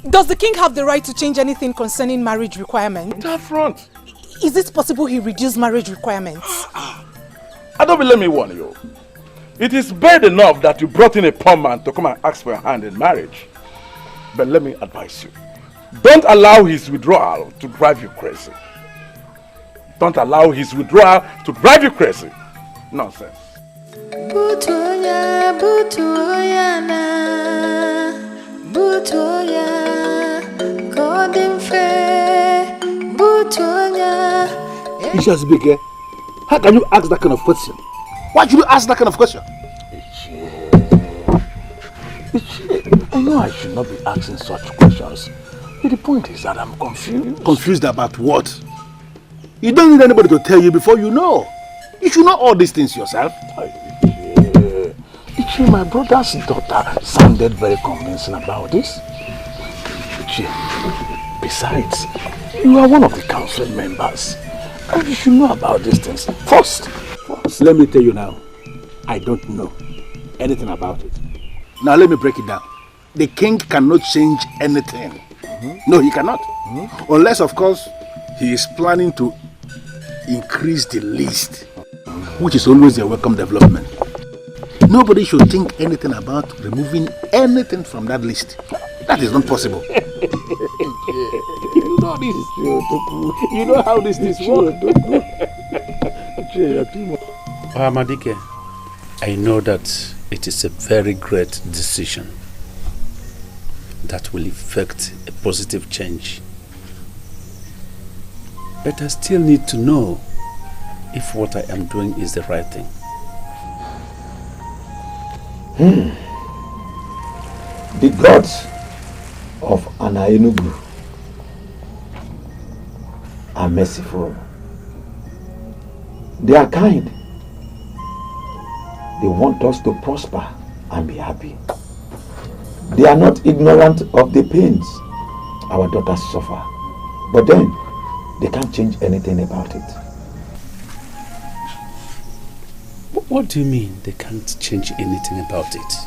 Does the king have the right to change anything concerning marriage requirements? That front. Is it possible he reduced marriage requirements? Adobili, let me warn you. It is bad enough that you brought in a poor man to come and ask for your hand in marriage. But let me advise you. Don't allow his withdrawal to drive you crazy. Don't allow his withdrawal to drive you crazy. Nonsense. Butoya, butoya na, butoya, godin fe, butoya. Ishazibike, how can you ask that kind of question? Why should you ask that kind of question? I know I should not be asking such questions. But the point is that I'm confused. Confused about what? You don't need anybody to tell you before you know. You should know all these things yourself. Ichi, my brother's daughter sounded very convincing about this. Ichi, besides, you are one of the council members. And you should know about these things. First, let me tell you now, I don't know anything about it. Now let me break it down. The king cannot change anything. No, he cannot. Unless, of course, he is planning to increase the list, which is always a welcome development. Nobody should think anything about removing anything from that list. That is not possible. You know this. You know how this works. Amadike, I know that it is a very great decision that will effect a positive change. But I still need to know if what I am doing is the right thing. The gods of Enugu are merciful. They are kind. They want us to prosper and be happy. They are not ignorant of the pains our daughters suffer. But then, they can't change anything about it. What do you mean they can't change anything about it?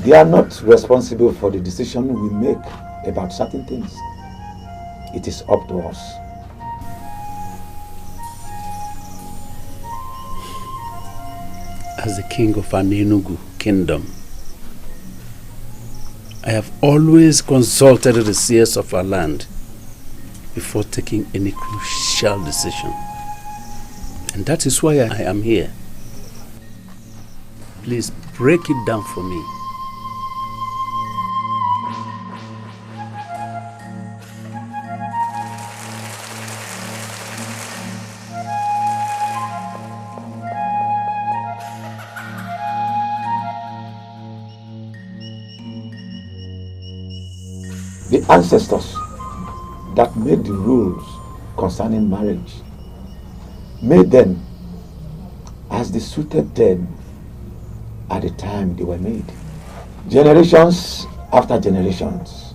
They are not responsible for the decision we make about certain things. It is up to us. As the king of Enugu kingdom, I have always consulted the seers of our land before taking any crucial decision. And that is why I am here. Please break it down for me. The ancestors that made the rules concerning marriage made them as they suited them at the time they were made. Generations after generations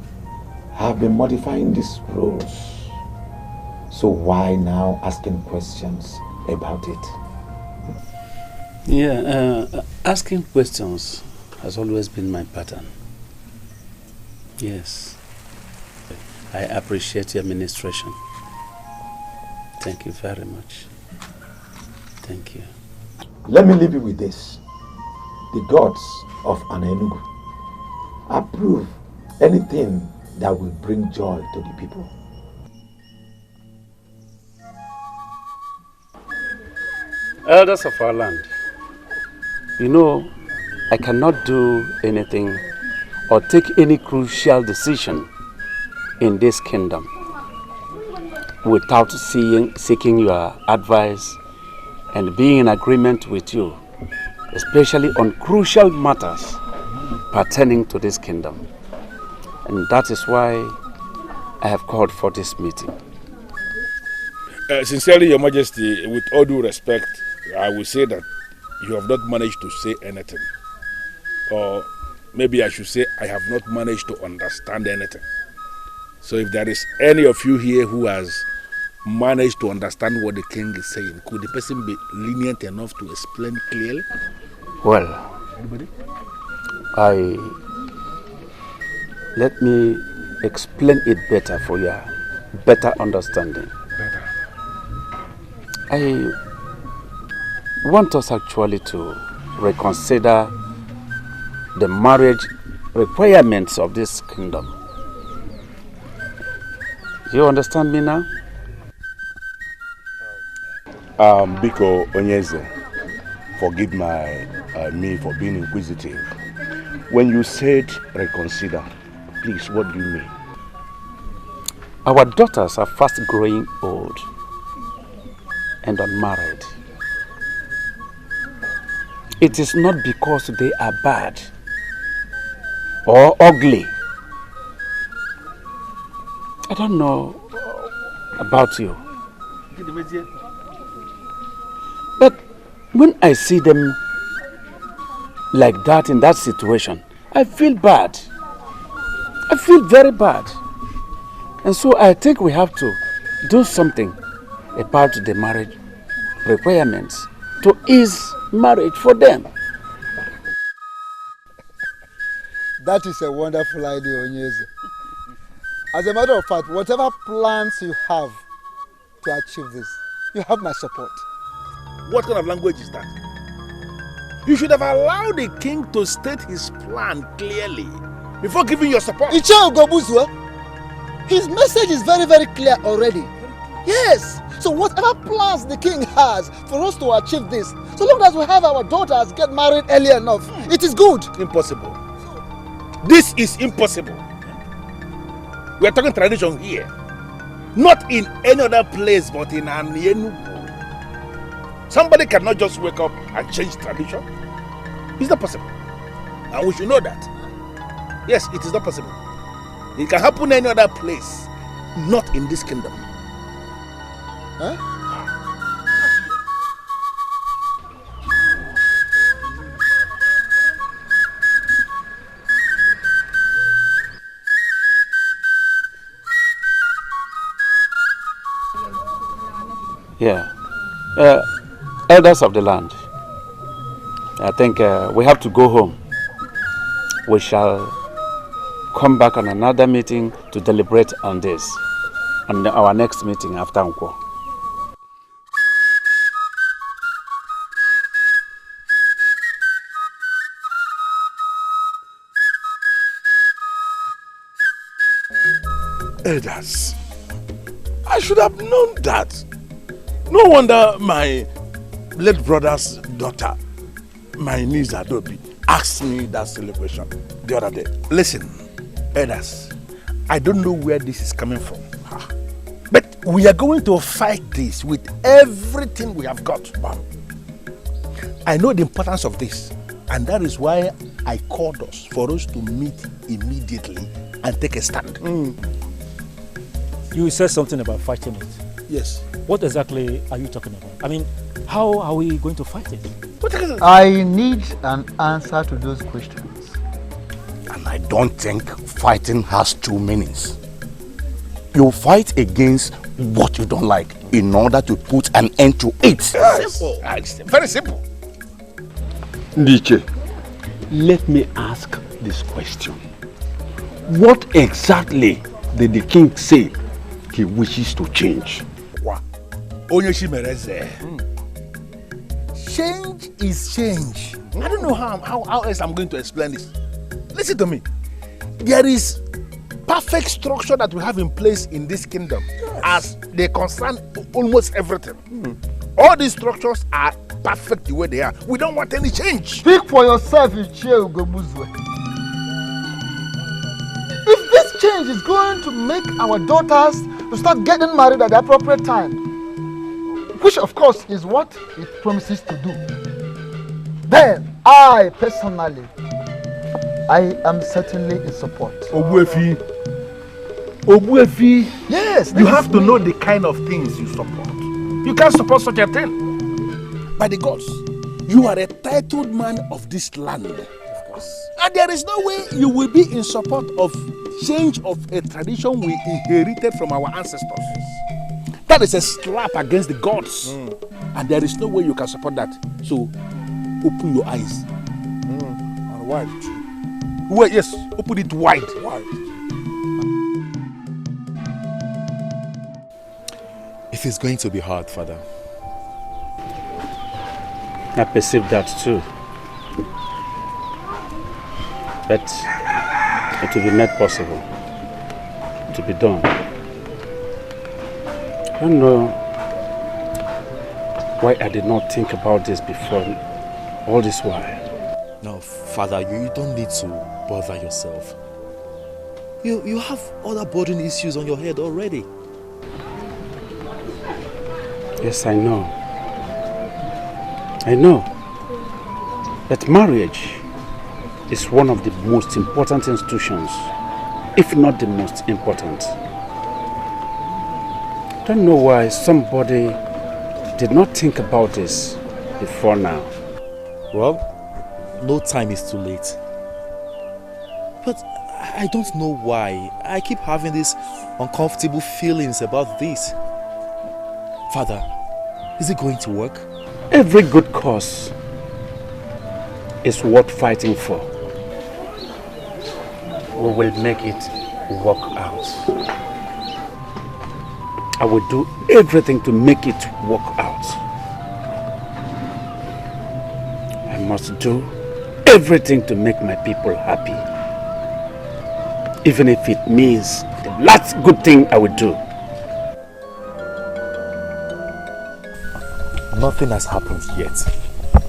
have been modifying these rules. So why now asking questions about it? Yeah, asking questions has always been my pattern. Yes. I appreciate your administration. Thank you very much. Thank you. Let me leave you with this. The gods of Enugu approve anything that will bring joy to the people. Elders of our land, you know, I cannot do anything or take any crucial decision in this kingdom without seeking your advice and being in agreement with you, especially on crucial matters pertaining to this kingdom. And that is why I have called for this meeting. Sincerely, Your Majesty, with all due respect, I will say that you have not managed to say anything. Or maybe I should say I have not managed to understand anything. So if there is any of you here who has managed to understand what the king is saying, could the person be lenient enough to explain clearly? Well, anybody? Let me explain it better for your better understanding. Better. I want us actually to reconsider the marriage requirements of this kingdom. Do you understand me now? Biko Onyeze, forgive me for being inquisitive. When you said reconsider, please, what do you mean? Our daughters are fast growing old and unmarried. It is not because they are bad or ugly. I don't know about you, but when I see them like that in that situation, I feel bad. I feel very bad. And so I think we have to do something about the marriage requirements to ease marriage for them. That is a wonderful idea, Onyeze. As a matter of fact, whatever plans you have to achieve this, you have my support. What kind of language is that? You should have allowed the king to state his plan clearly before giving your support. His message is very, very clear already. Yes. So whatever plans the king has for us to achieve this, so long as we have our daughters get married early enough, it is good. Impossible. This is impossible. We are talking tradition here. Not in any other place but in Enugu. Somebody cannot just wake up and change tradition. It's not possible. And we should know that. Yes, it is not possible. It can happen any other place, not in this kingdom. Huh? Yeah. Elders of the land, I think we have to go home. We shall come back on another meeting to deliberate on this, on our next meeting after Unko. Elders, I should have known that. No wonder my late brother's daughter, my niece Adobe, asked me that silly question the other day. Listen, elders, I don't know where this is coming from, but we are going to fight this with everything we have got. I know the importance of this, and that is why I called us, for us to meet immediately and take a stand. You said something about fighting it. Yes. What exactly are you talking about? I mean, how are we going to fight it? I need an answer to those questions. And I don't think fighting has two meanings. You fight against what you don't like in order to put an end to it. Simple. Very simple. Ndiche, let me ask this question. What exactly did the king say he wishes to change? Change is change. I don't know how else I'm going to explain this. Listen to me. There is perfect structure that we have in place in this kingdom, as they concern almost everything. All these structures are perfect the way they are. We don't want any change. Speak for yourself, Ugezu. If this change is going to make our daughters to start getting married at the appropriate time, which of course is what it promises to do, then I personally, I am certainly in support. Ogbuefi, yes, you have to know the kind of things you support. You can't support such a thing. By the gods, you are a titled man of this land. Of course. And there is no way you will be in support of change of a tradition we inherited from our ancestors. That is a slap against the gods. And there is no way you can support that. So, open your eyes. And wide. Well, yes, open it wide. It is going to be hard, Father. I perceive that too. But it will be made possible to be done. I don't know why I did not think about this before all this while. No, Father, you don't need to bother yourself. You have other burden issues on your head already. Yes, I know. I know that marriage is one of the most important institutions, if not the most important. I don't know why somebody did not think about this before now. Well, no time is too late. But I don't know why I keep having these uncomfortable feelings about this. Father, is it going to work? Every good cause is worth fighting for. We will make it work out. I will do everything to make it work out. I must do everything to make my people happy. Even if it means the last good thing I will do. Nothing has happened yet.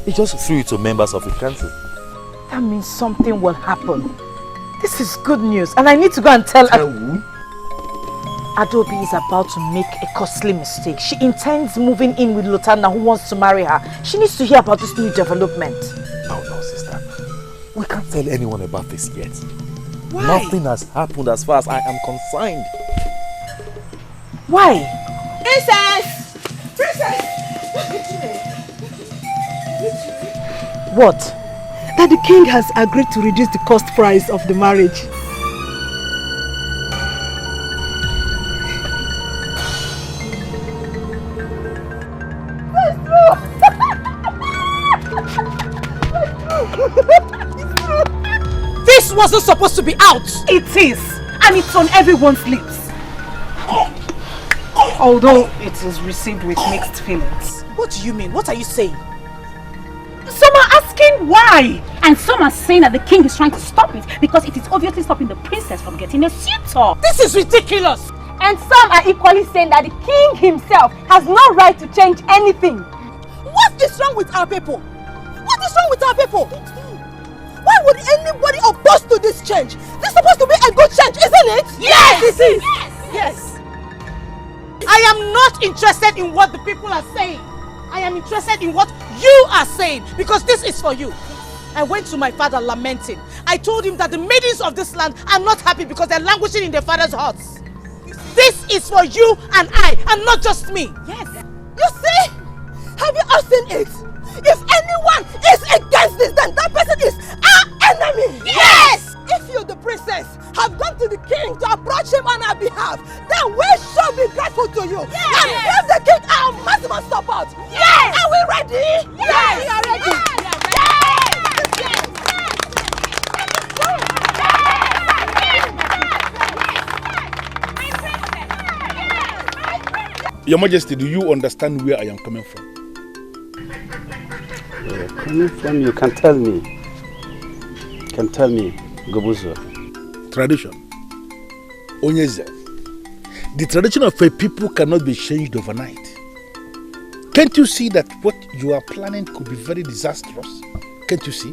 He just threw it to members of the council. That means something will happen. This is good news, and I need to go and tell who? Adobe is about to make a costly mistake. She intends moving in with Lutana, who wants to marry her. She needs to hear about this new development. No, sister. We can't tell anyone about this yet. Why? Nothing has happened as far as I am concerned. Why? Princess! What? That the king has agreed to reduce the cost price of the marriage. This wasn't supposed to be out! It is! And it's on everyone's lips. Although it is received with mixed feelings. What do you mean? What are you saying? Some are asking why, and some are saying that the king is trying to stop it because it is obviously stopping the princess from getting a suitor. This is ridiculous! And some are equally saying that the king himself has no right to change anything. What is wrong with our people? What is wrong with our people? Why would anybody oppose to this change? This is supposed to be a good change, isn't it? Yes, it is. Yes. I am not interested in what the people are saying. I am interested in what you are saying, because this is for you. I went to my father lamenting. I told him that the maidens of this land are not happy because they're languishing in their father's huts. This is for you and I, and not just me. Yes. You see? Have you all seen it? If anyone is against this, then that person is our enemy. Yes! If you, the princess, have gone to the king to approach him on our behalf, then we shall be grateful to you. Yes! And give the king our maximum support. Yes! Are we ready? Yes! We are ready. Yes! Your Majesty, do you understand where I am coming from? Where coming from? You can tell me. You can tell me, Gobuzo. Tradition. Onyeze. The tradition of a people cannot be changed overnight. Can't you see that what you are planning could be very disastrous? Can't you see?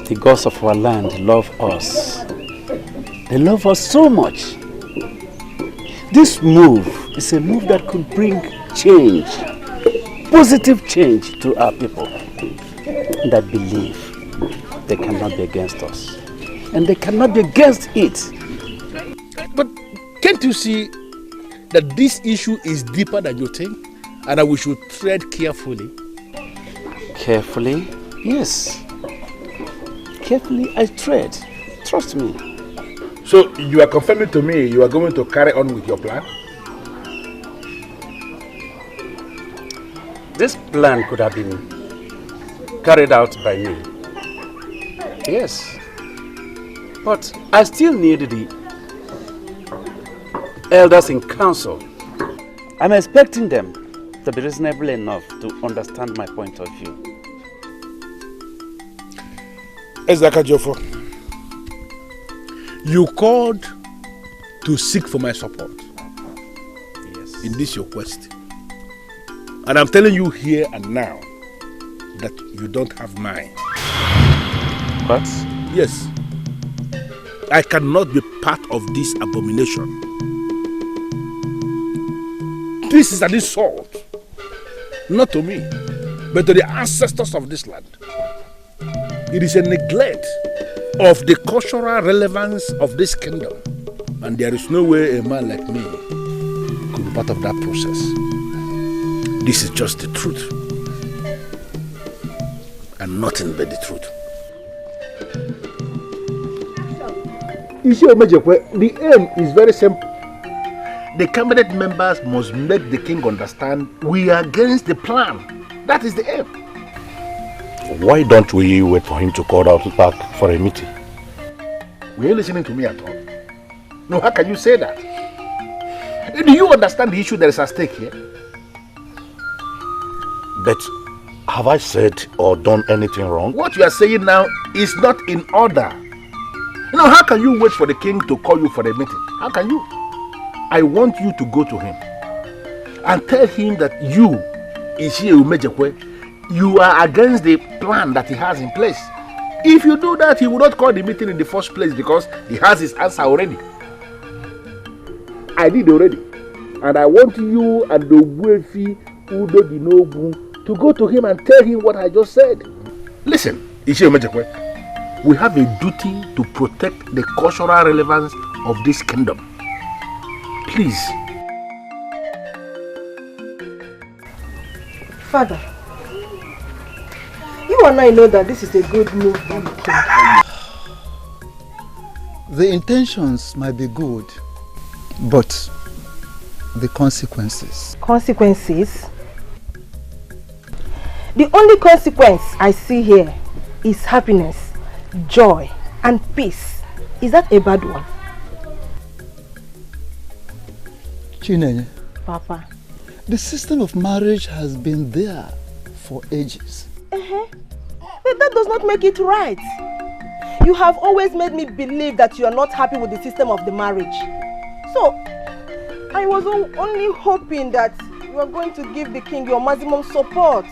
The gods of our land love us. They love us so much. This move is a move that could bring change, positive change to our people that believe they cannot be against us and they cannot be against it. But can't you see that this issue is deeper than you think and that we should tread carefully? Carefully? Yes. Carefully I tread. Trust me. So you are confirming to me you are going to carry on with your plan? This plan could have been carried out by me. Yes. But I still need the elders in council. I'm expecting them to be reasonable enough to understand my point of view. Ezakajofo, you called to seek for my support. Yes. In this your quest. And I'm telling you here and now that you don't have mine. What? Yes. I cannot be part of this abomination. This is an insult. Not to me, but to the ancestors of this land. It is a neglect of the cultural relevance of this kingdom. And there is no way a man like me could be part of that process. This is just the truth. And nothing but the truth. The aim is very simple. The cabinet members must make the king understand we are against the plan. That is the aim. Why don't we wait for him to call out back for a meeting? Were you listening to me at all? No, how can you say that? Do you understand the issue that is at stake here? But have I said or done anything wrong? What you are saying now is not in order. You know, how can you wait for the king to call you for a meeting? How can you? I want you to go to him and tell him that you, Ishie Umejekwe, you are against the plan that he has in place. If you do that, he will not call the meeting in the first place because he has his answer already. I did already. And I want you and the Wefi Udo Dinobu to go to him and tell him what I just said. Listen, Ishie Umejekwe, we have a duty to protect the cultural relevance of this kingdom. Please. Father, you and I know that this is a good move for the king. The intentions might be good, but the consequences. Consequences? The only consequence I see here is happiness, joy, and peace. Is that a bad one? Chinenye, Papa. the system of marriage has been there for ages. But that does not make it right. You have always made me believe that you are not happy with the system of the marriage. So, I was only hoping that you are going to give the king your maximum support.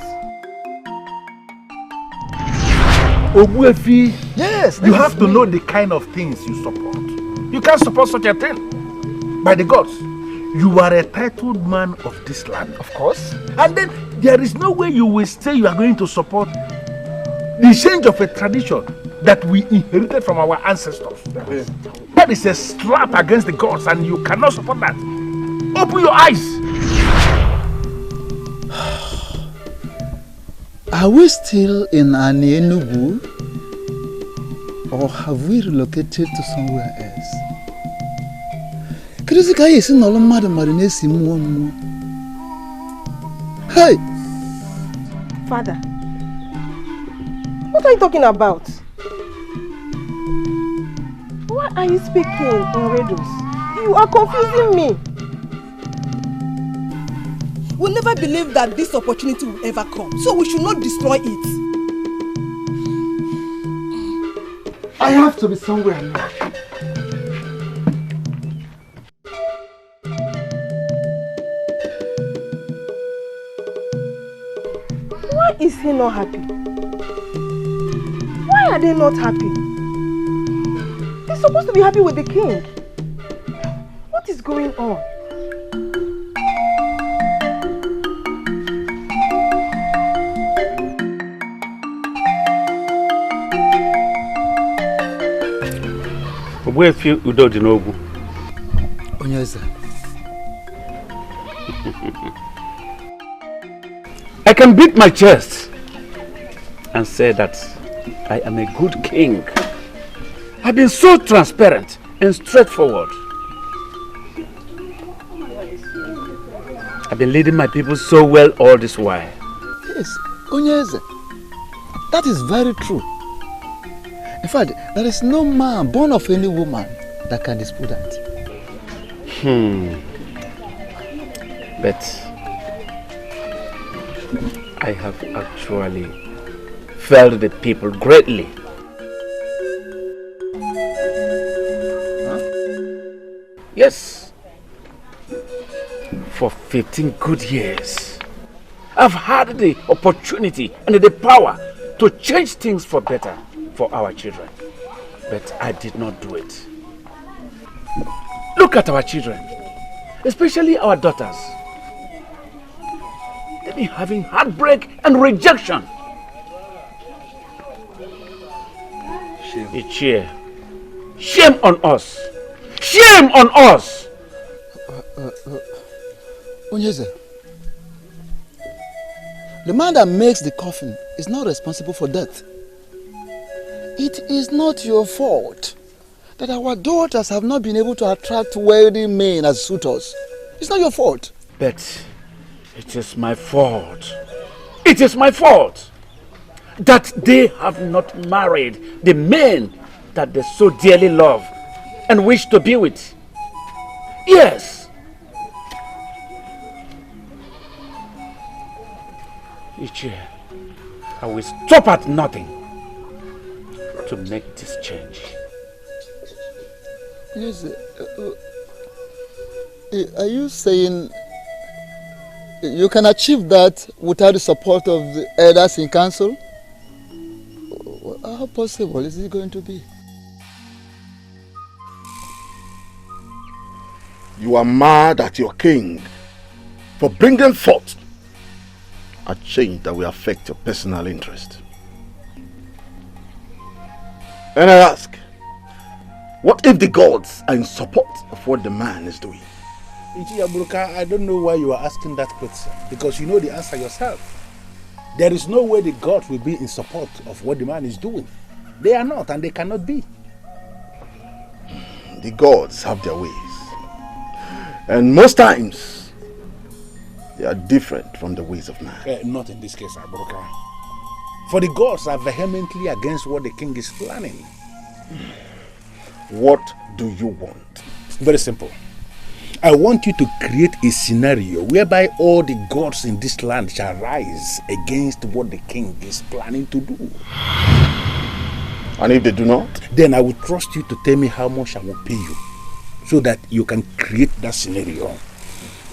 Obuefi, yes, you have to know the kind of things you support. You can't support such a thing. By the gods, you are a titled man of this land. Of course. And then there is no way you will say you are going to support the change of a tradition that we inherited from our ancestors. That is a slap against the gods and you cannot support that. Open your eyes. Are we still in Enugu or have we relocated to somewhere else? Hey! Father, what are you talking about? Why are you speaking in riddles? You are confusing me. We'll never believe that this opportunity will ever come, so we should not destroy it. I have to be somewhere now. Why is he not happy? Why are they not happy? They're supposed to be happy with the king. What is going on? Where feel Udo Dinobu? Onyeze. I can beat my chest and say that I am a good king. I've been so transparent and straightforward. I've been leading my people so well all this while. Yes, Onyeze. That is very true. In fact, there is no man born of any woman that can dispute that. But I have actually failed the people greatly. Yes. For 15 good years, I've had the opportunity and the power to change things for better for our children. But I did not do it. Look at our children, especially our daughters. They've been having heartbreak and rejection. Shame. Shame on us. Shame on us. Onyeze, the man that makes the coffin is not responsible for death. It is not your fault that our daughters have not been able to attract wealthy men as suitors. It's not your fault. But it is my fault. It is my fault that they have not married the men that they so dearly love and wish to be with. Yes. Each year, I will stop at nothing to make this change. Yes, are you saying you can achieve that without the support of the elders in council? How possible is it going to be? You are mad at your king for bringing forth a change that will affect your personal interest. And I ask, what if the gods are in support of what the man is doing? I don't know why you are asking that question, because you know the answer yourself. There is no way the gods will be in support of what the man is doing. They are not, and they cannot be. The gods have their ways. And most times, they are different from the ways of man. Not in this case, Abroka. For the gods are vehemently against what the king is planning. What do you want? Very simple. I want you to create a scenario whereby all the gods in this land shall rise against what the king is planning to do. And if they do not? Then I will trust you to tell me how much I will pay you, so that you can create that scenario.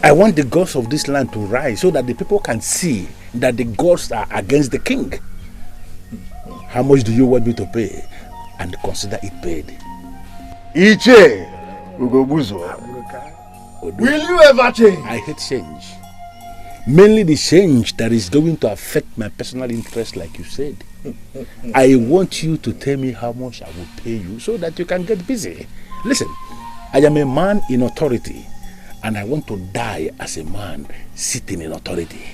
I want the gods of this land to rise so that the people can see that the gods are against the king. How much do you want me to pay? And consider it paid. Iche, Ugezu. Will you ever change? I hate change. Mainly the change that is going to affect my personal interest, like you said. I want you to tell me how much I will pay you so that you can get busy. Listen, I am a man in authority, and I want to die as a man sitting in authority.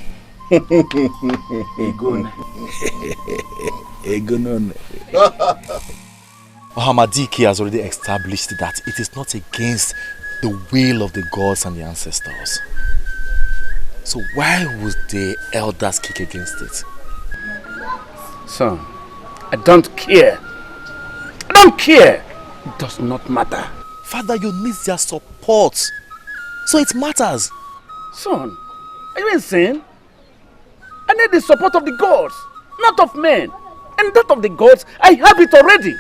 Ohamadike has already established that it is not against the will of the gods and the ancestors. So why would the elders kick against it? Son, I don't care. I don't care. It does not matter. Father, you need their support. So it matters. Son, are you insane? I need the support of the gods, not of men. And that of the gods, I have it already.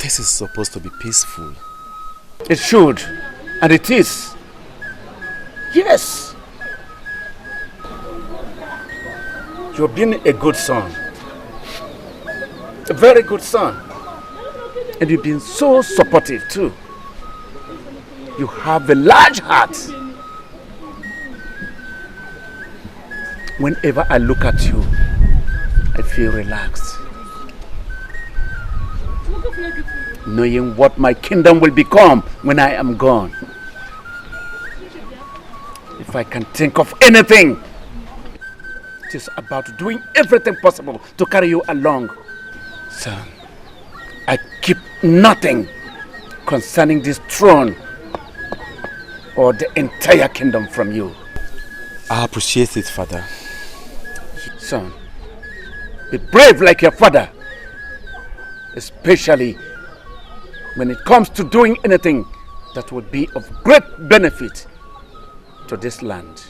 This is supposed to be peaceful. It should, and it is. Yes. You've been a good son. A very good son. And you've been so supportive too. You have a large heart. Whenever I look at you, I feel relaxed. knowing what my kingdom will become when I am gone. If I can think of anything, it is about doing everything possible to carry you along. Son, I keep nothing concerning this throne or the entire kingdom from you. I appreciate it, Father. Son, be brave like your father, especially when it comes to doing anything that would be of great benefit to this land.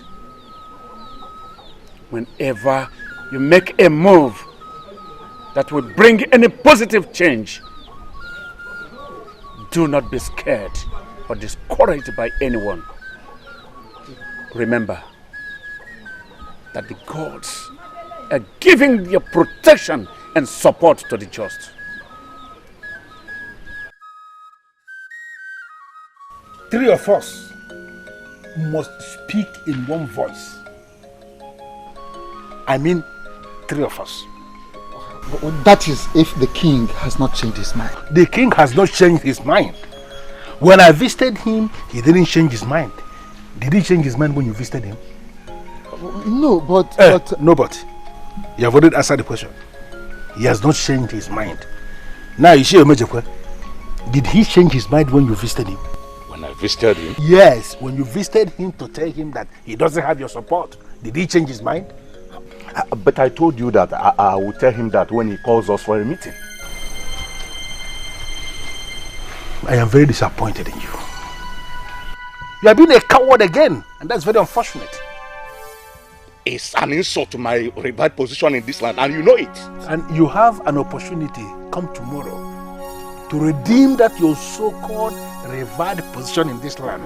Whenever you make a move that will bring any positive change, do not be scared or discouraged by anyone. Remember that the gods are giving their protection and support to the just. Three of us must speak in one voice. I mean, three of us. That is if the king has not changed his mind. The king has not changed his mind. When I visited him, he didn't change his mind. Did he change his mind when you visited him? No, but... No, but. You have already answered the question. He has not changed his mind. Now, you see, did he change his mind when you visited him? When I visited him? Yes, when you visited him to tell him that he doesn't have your support. Did he change his mind? But I told you that I will tell him that when he calls us for a meeting. I am very disappointed in you. You have been a coward again, and that's very unfortunate. It's an insult to my revived position in this land, and you know it. And you have an opportunity come tomorrow to redeem that your so-called revived position in this land.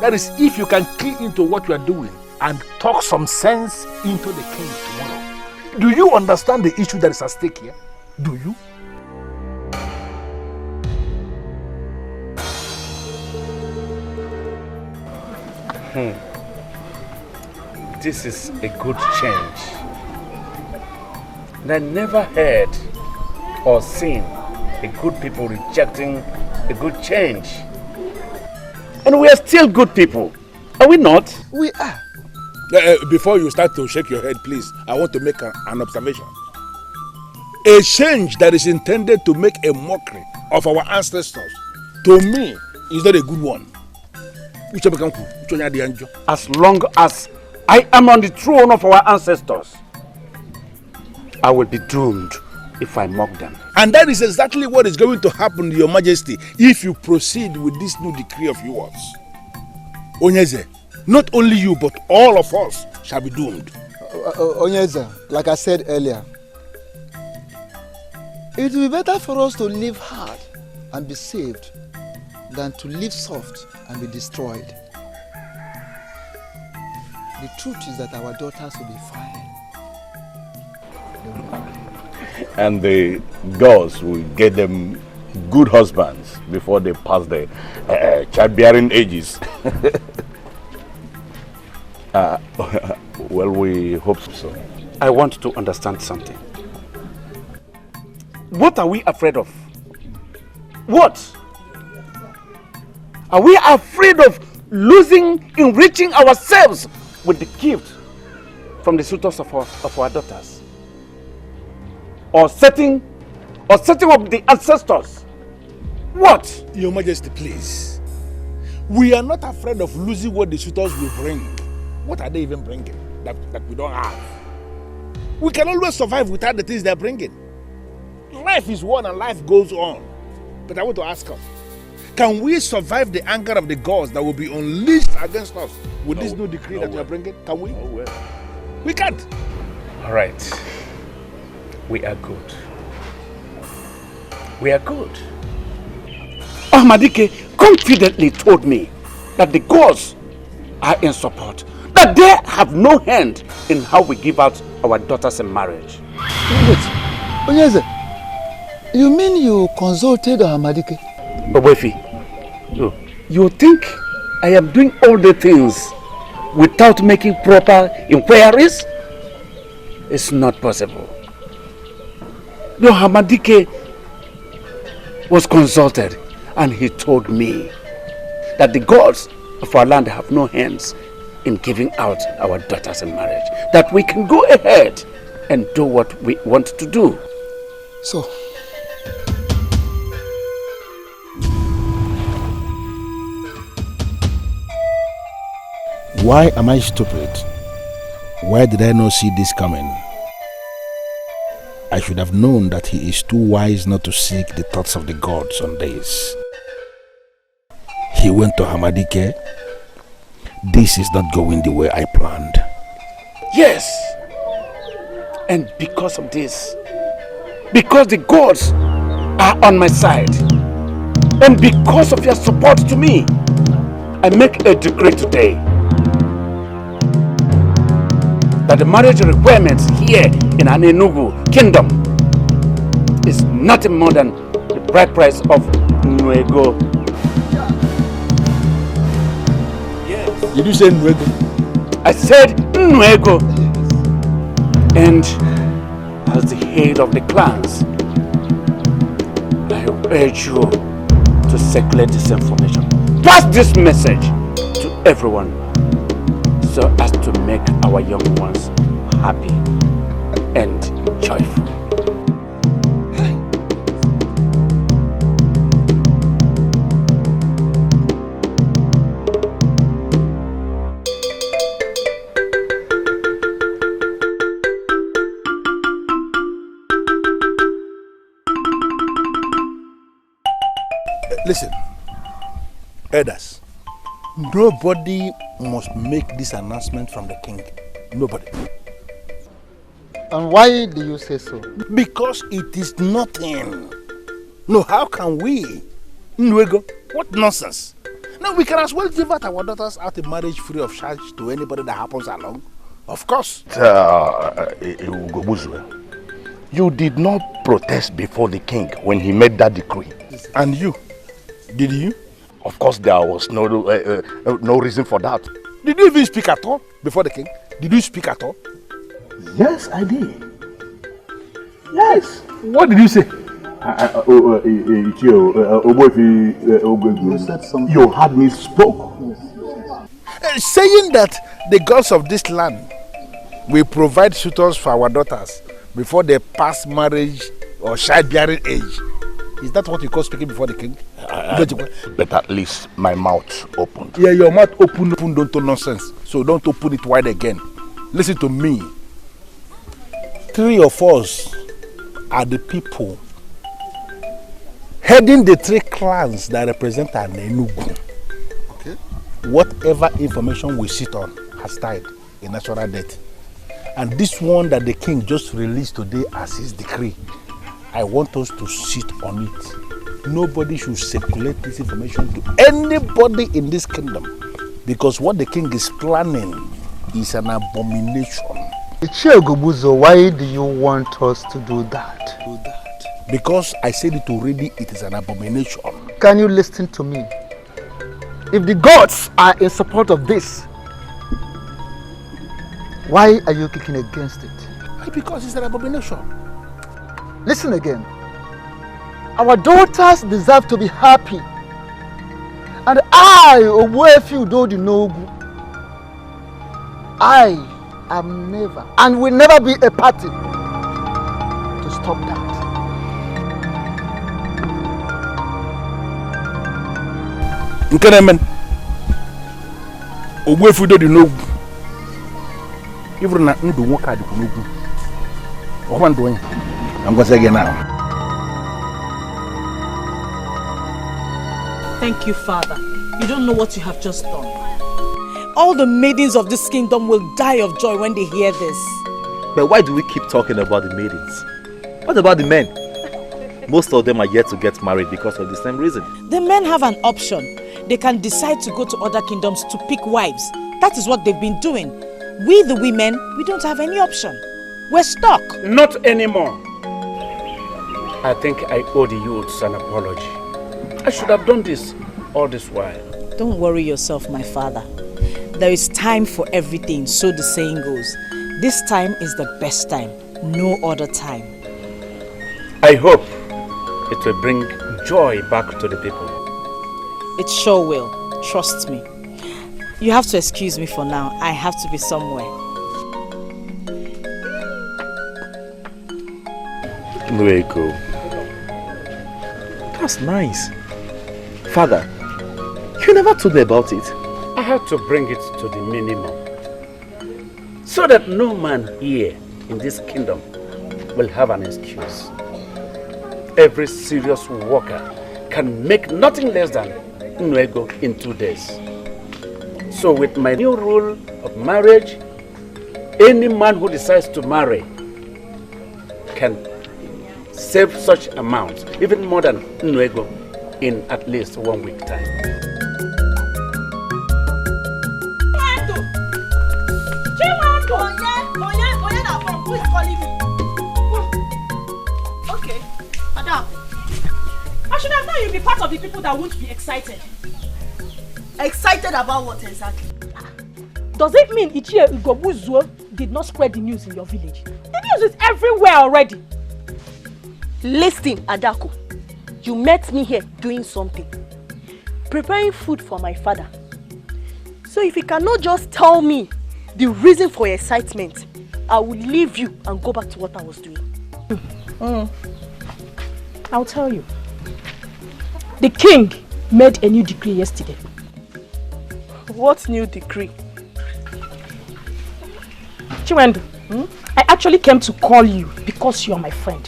That is, if you can key into what you are doing and talk some sense into the king tomorrow. Do you understand the issue that is at stake here? Do you? This is a good change. And I never heard or seen a good people rejecting a good change. And we are still good people, are we not? We are. Before you start to shake your head, please, I want to make an observation. A change that is intended to make a mockery of our ancestors, to me, is not a good one. As long as I am on the throne of our ancestors, I will be doomed if I mock them. And that is exactly what is going to happen, Your Majesty, if you proceed with this new decree of yours. Onyeze, not only you, but all of us shall be doomed. Onyeze, like I said earlier, it will be better for us to live hard and be saved than to live soft and be destroyed. The truth is that our daughters will be fine. And the girls will get them good husbands before they pass the childbearing ages. Well, we hope so. I want to understand something. What are we afraid of? What? Are we afraid of enriching ourselves with the gift from the suitors of our daughters? Or setting up the ancestors? What? Your Majesty, please. We are not afraid of losing what the suitors will bring. What are they even bringing that we don't have? We can always survive without the things they're bringing. Life is one and life goes on. But I want to ask us, can we survive the anger of the gods that will be unleashed against us with this new decree that you are bringing? Can we? No way. We can't. All right. We are good. We are good. Ahmadike confidently told me that the gods are in support, that they have no hand in how we give out our daughters in marriage. Wait, Onyeze, you mean you consulted Ahmadike? Obefi, you think I am doing all the things without making proper inquiries? It's not possible. No, Ahmadike was consulted, and he told me that the gods of our land have no hands in giving out our daughters in marriage. That we can go ahead and do what we want to do. So, why am I stupid? Why did I not see this coming? I should have known that he is too wise not to seek the thoughts of the gods on this. He went to Hamadike. This is not going the way I planned. Yes. And because of this, because the gods are on my side, and because of your support to me, I make a decree today that the marriage requirements here in Anenugu kingdom is nothing more than the bride price of Nwego. Yes. Did you say Nwego? I said Nwego. And as the head of the clans, I urge you to circulate this information. Pass this message to everyone so as to make our young ones happy and joyful. Listen, elders, nobody must make this announcement from the king. Nobody. And why do you say so? Because it is nothing. No, how can we? Nwego, what nonsense. No, we can as well give out our daughters out in marriage free of charge to anybody that happens along. Of course. Ugezu, you did not protest before the king when he made that decree. And you? Did you? Of course, there was no reason for that. Did you even speak at all before the king? Did you speak at all? Yes, I did. Yes. What did you say? You said something. You had me spoke. Saying that the gods of this land will provide suitors for our daughters before they pass marriage or childbearing age. Is that what you call speaking before the king? But at least my mouth opened. Yeah, your mouth open, don't talk nonsense. So don't open it wide again. Listen to me. 3 of us are the people heading the 3 clans that represent Anenugu. Okay. Whatever information we sit on has died a natural death. And this one that the king just released today as his decree, I want us to sit on it. Nobody should circulate this information to anybody in this kingdom, because what the king is planning is an abomination. Ugezu, why do you want us to do that? Because I said it already, it is an abomination. Can you listen to me? If the gods are in support of this, why are you kicking against it? Because it's an abomination. Listen again. Our daughters deserve to be happy. And I, Ogwefi Udodi Nogu, I am never and will never be a party to stop that. Nkenemen, Ogwefi Udodi Nogu, even na ndu nwoke adịkwu n'ugwu. Ọkwa ndụ onye. I'm going to say again now. Thank you, Father. You don't know what you have just done. All the maidens of this kingdom will die of joy when they hear this. But why do we keep talking about the maidens? What about the men? Most of them are yet to get married because of the same reason. The men have an option. They can decide to go to other kingdoms to pick wives. That is what they've been doing. We, the women, we don't have any option. We're stuck. Not anymore. I think I owe the youths an apology. I should have done this all this while. Don't worry yourself, my father. There is time for everything, so the saying goes. This time is the best time, no other time. I hope it will bring joy back to the people. It sure will. Trust me. You have to excuse me for now. I have to be somewhere. Nweko. That's nice. Father, you never told me about it. I had to bring it to the minimum, so that no man here in this kingdom will have an excuse. Every serious worker can make nothing less than Nwego in 2 days. So with my new rule of marriage, any man who decides to marry can save such amounts, even more than Nwego, in at least 1 week time. Who is calling me? Okay, Madam. I should have known you'd be part of the people that won't be excited. Excited about what exactly? Does it mean Ichie Ugezu did not spread the news in your village? The news is everywhere already. Listen, Adako. You met me here doing something. Preparing food for my father. So if you cannot just tell me the reason for your excitement, I will leave you and go back to what I was doing. I'll tell you. The king made a new decree yesterday. What new decree? Chiwendu, I actually came to call you because you're my friend.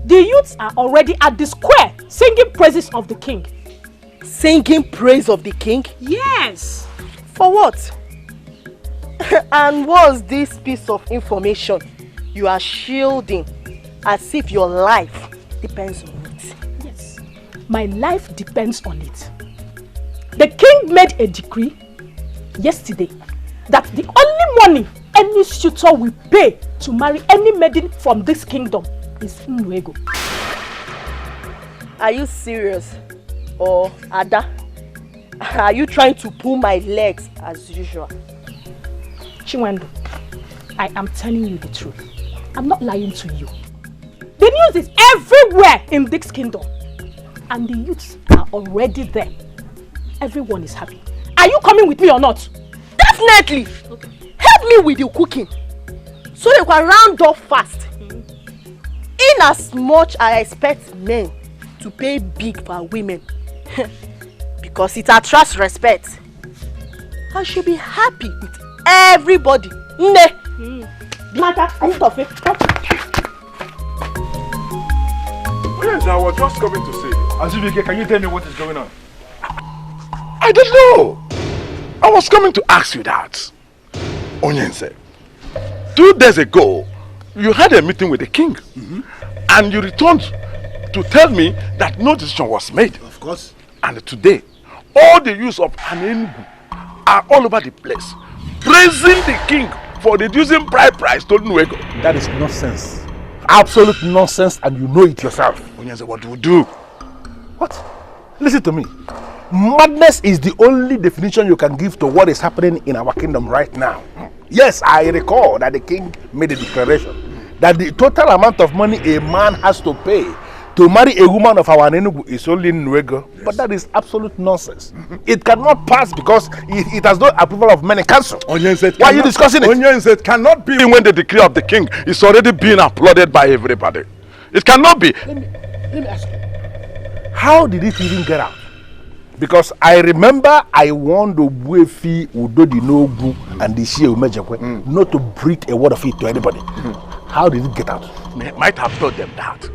The youths are already at the square singing praises of the king. Singing praise of the king? Yes. For what? And what's this piece of information you are shielding as if your life depends on it? Yes, my life depends on it. The king made a decree yesterday that the only money any suitor will pay to marry any maiden from this kingdom is Nwego. Are you serious? Or Ada? Are you trying to pull my legs as usual? Chiwendu, I am telling you the truth. I'm not lying to you. The news is everywhere in this kingdom. And the youths are already there. Everyone is happy. Are you coming with me or not? Definitely! Okay. Help me with your cooking, so they can round up fast. In as much I expect men to pay big for women, because it attracts respect, I should be happy with everybody. Blanca, are you tough? Yes, I was just coming to say, Azubike, can you tell me what is going on? I don't know. I was coming to ask you that. Onyense, 2 days ago, you had a meeting with the king. And you returned to tell me that no decision was made. Of course. And today, all the youths of Anenugu are all over the place, praising the king for reducing bride price to Nwego. That is nonsense. Absolute nonsense, and you know it yourself. Onyense, what do we do? What? Listen to me. Madness is the only definition you can give to what is happening in our kingdom right now. Yes, I recall that the king made a declaration that the total amount of money a man has to pay to marry a woman of our Enugu is only Nwego. Yes. But that is absolute nonsense. It cannot pass because it has no approval of many council. Why are you discussing it? Onyense, cannot be when the decree of the king is already being applauded by everybody. It cannot be. Let me ask you, how did it even get out? Because I remember I warned Ogbuefi, Udodi Nogu, and the Shia Umejekwe not to breathe a word of it to anybody. How did it get out? They might have told them that.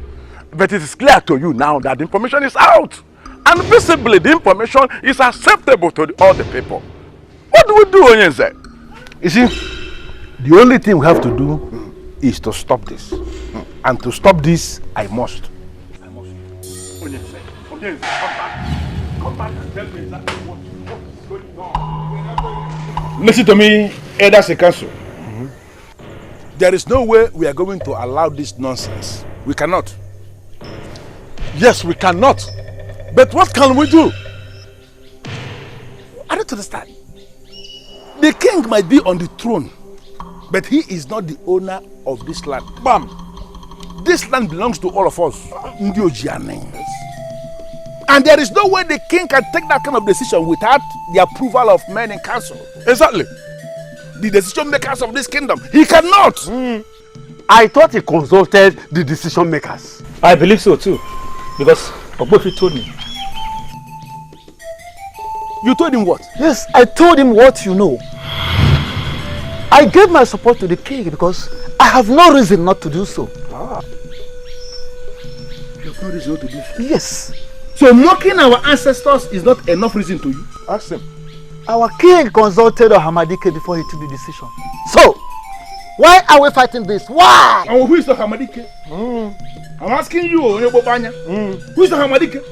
But it is clear to you now that the information is out. And visibly the information is acceptable to all the people. What do we do, Onyense? You see, the only thing we have to do is to stop this. And to stop this, I must. Onyense, come back. Come back and tell me exactly what is going on. Listen to me, Elders in Council. There is no way we are going to allow this nonsense. We cannot. Yes, we cannot. But what can we do? I don't understand. The king might be on the throne, but he is not the owner of this land. Bam! This land belongs to all of us. And there is no way the king can take that kind of decision without the approval of men in council. Exactly. The decision makers of this kingdom. He cannot. I thought he consulted the decision makers. I believe so too. Because Ogbem told me. You told him what? Yes, I told him what you know. I gave my support to the king because I have no reason not to do so. You have no reason not to do so? Yes. So mocking our ancestors is not enough reason to you? Ask him. Our king consulted Hamadike before he took the decision. So, why are we fighting this? Why? And who is the Hamadike? I'm asking you, who is the Hamadike?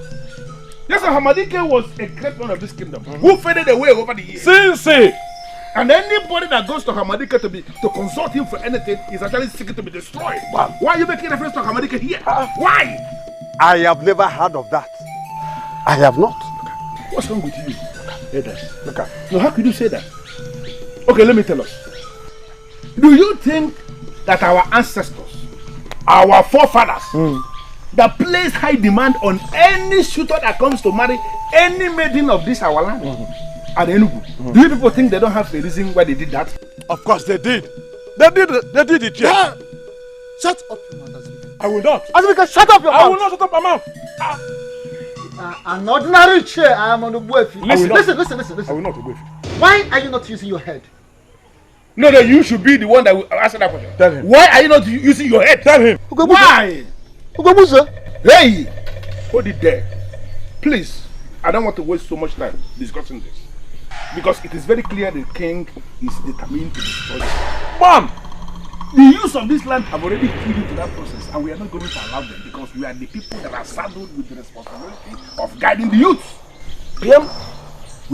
Yes, the Hamadike was a great one of this kingdom who faded away over the years. Since and anybody that goes to Hamadike to consult him for anything is actually seeking to be destroyed. Why are you making reference to Hamadike here? Why? I have never heard of that. I have not. What's wrong with you? No, how could you say that? Okay, let me tell us. Do you think that our ancestors, our forefathers, that place high demand on any suitor that comes to marry any maiden of this our land at Enugu? Do you people think they don't have a reason why they did that? Of course they did. They did it, yeah. Shut up, your mouth. I will not. Azubike, shut up your mouth. I will not shut up my mouth. An ordinary chair, I am on the Ogbuefi. Listen. I will not Ogbuefi. Why are you not using your head? No, you should be the one that will answer that question. Tell him. Why are you not using your head? Tell him. Why? Ugezu. Hey! Hold it there. Please, I don't want to waste so much time discussing this. Because it is very clear the king is determined to destroy it. Mom! The use of this land have already keyed into that process, and we are not going to allow them because we are the people that are saddled with the responsibility of guiding the youth. We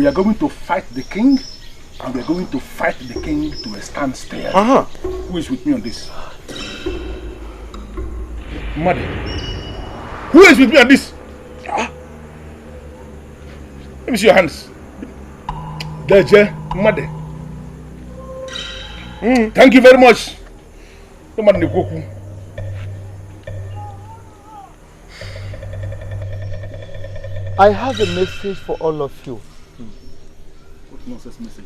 are going to fight the king, and we are going to fight the king to a standstill. Who is with me on this? Mother. Who is with me on this? Let me see your hands. Deje, Mother. Thank you very much. I have a message for all of you. What nonsense message?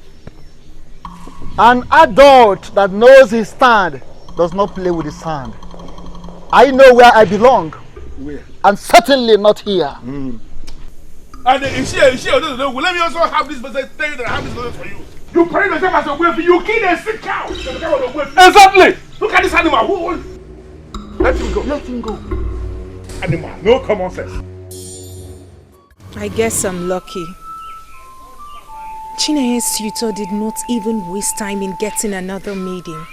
An adult that knows his stand does not play with his sand. I know where I belong. Where? And certainly not here. And if she doesn't know, let me also have this message. Tell you that I have this message for you. You parade yourself as a wealthy. You kill a sick cow. Exactly. Look at this animal. Let him go. Let him go. Animal. No common sense. I guess I'm lucky. Chineye's suitor did not even waste time in getting another maiden.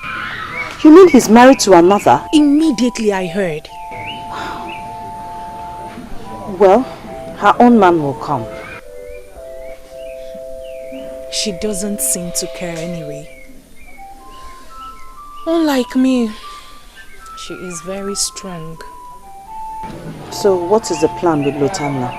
You mean he's married to another? Immediately I heard. Well, her own man will come. She doesn't seem to care anyway. Unlike me, she is very strong. So what is the plan with Lotanna?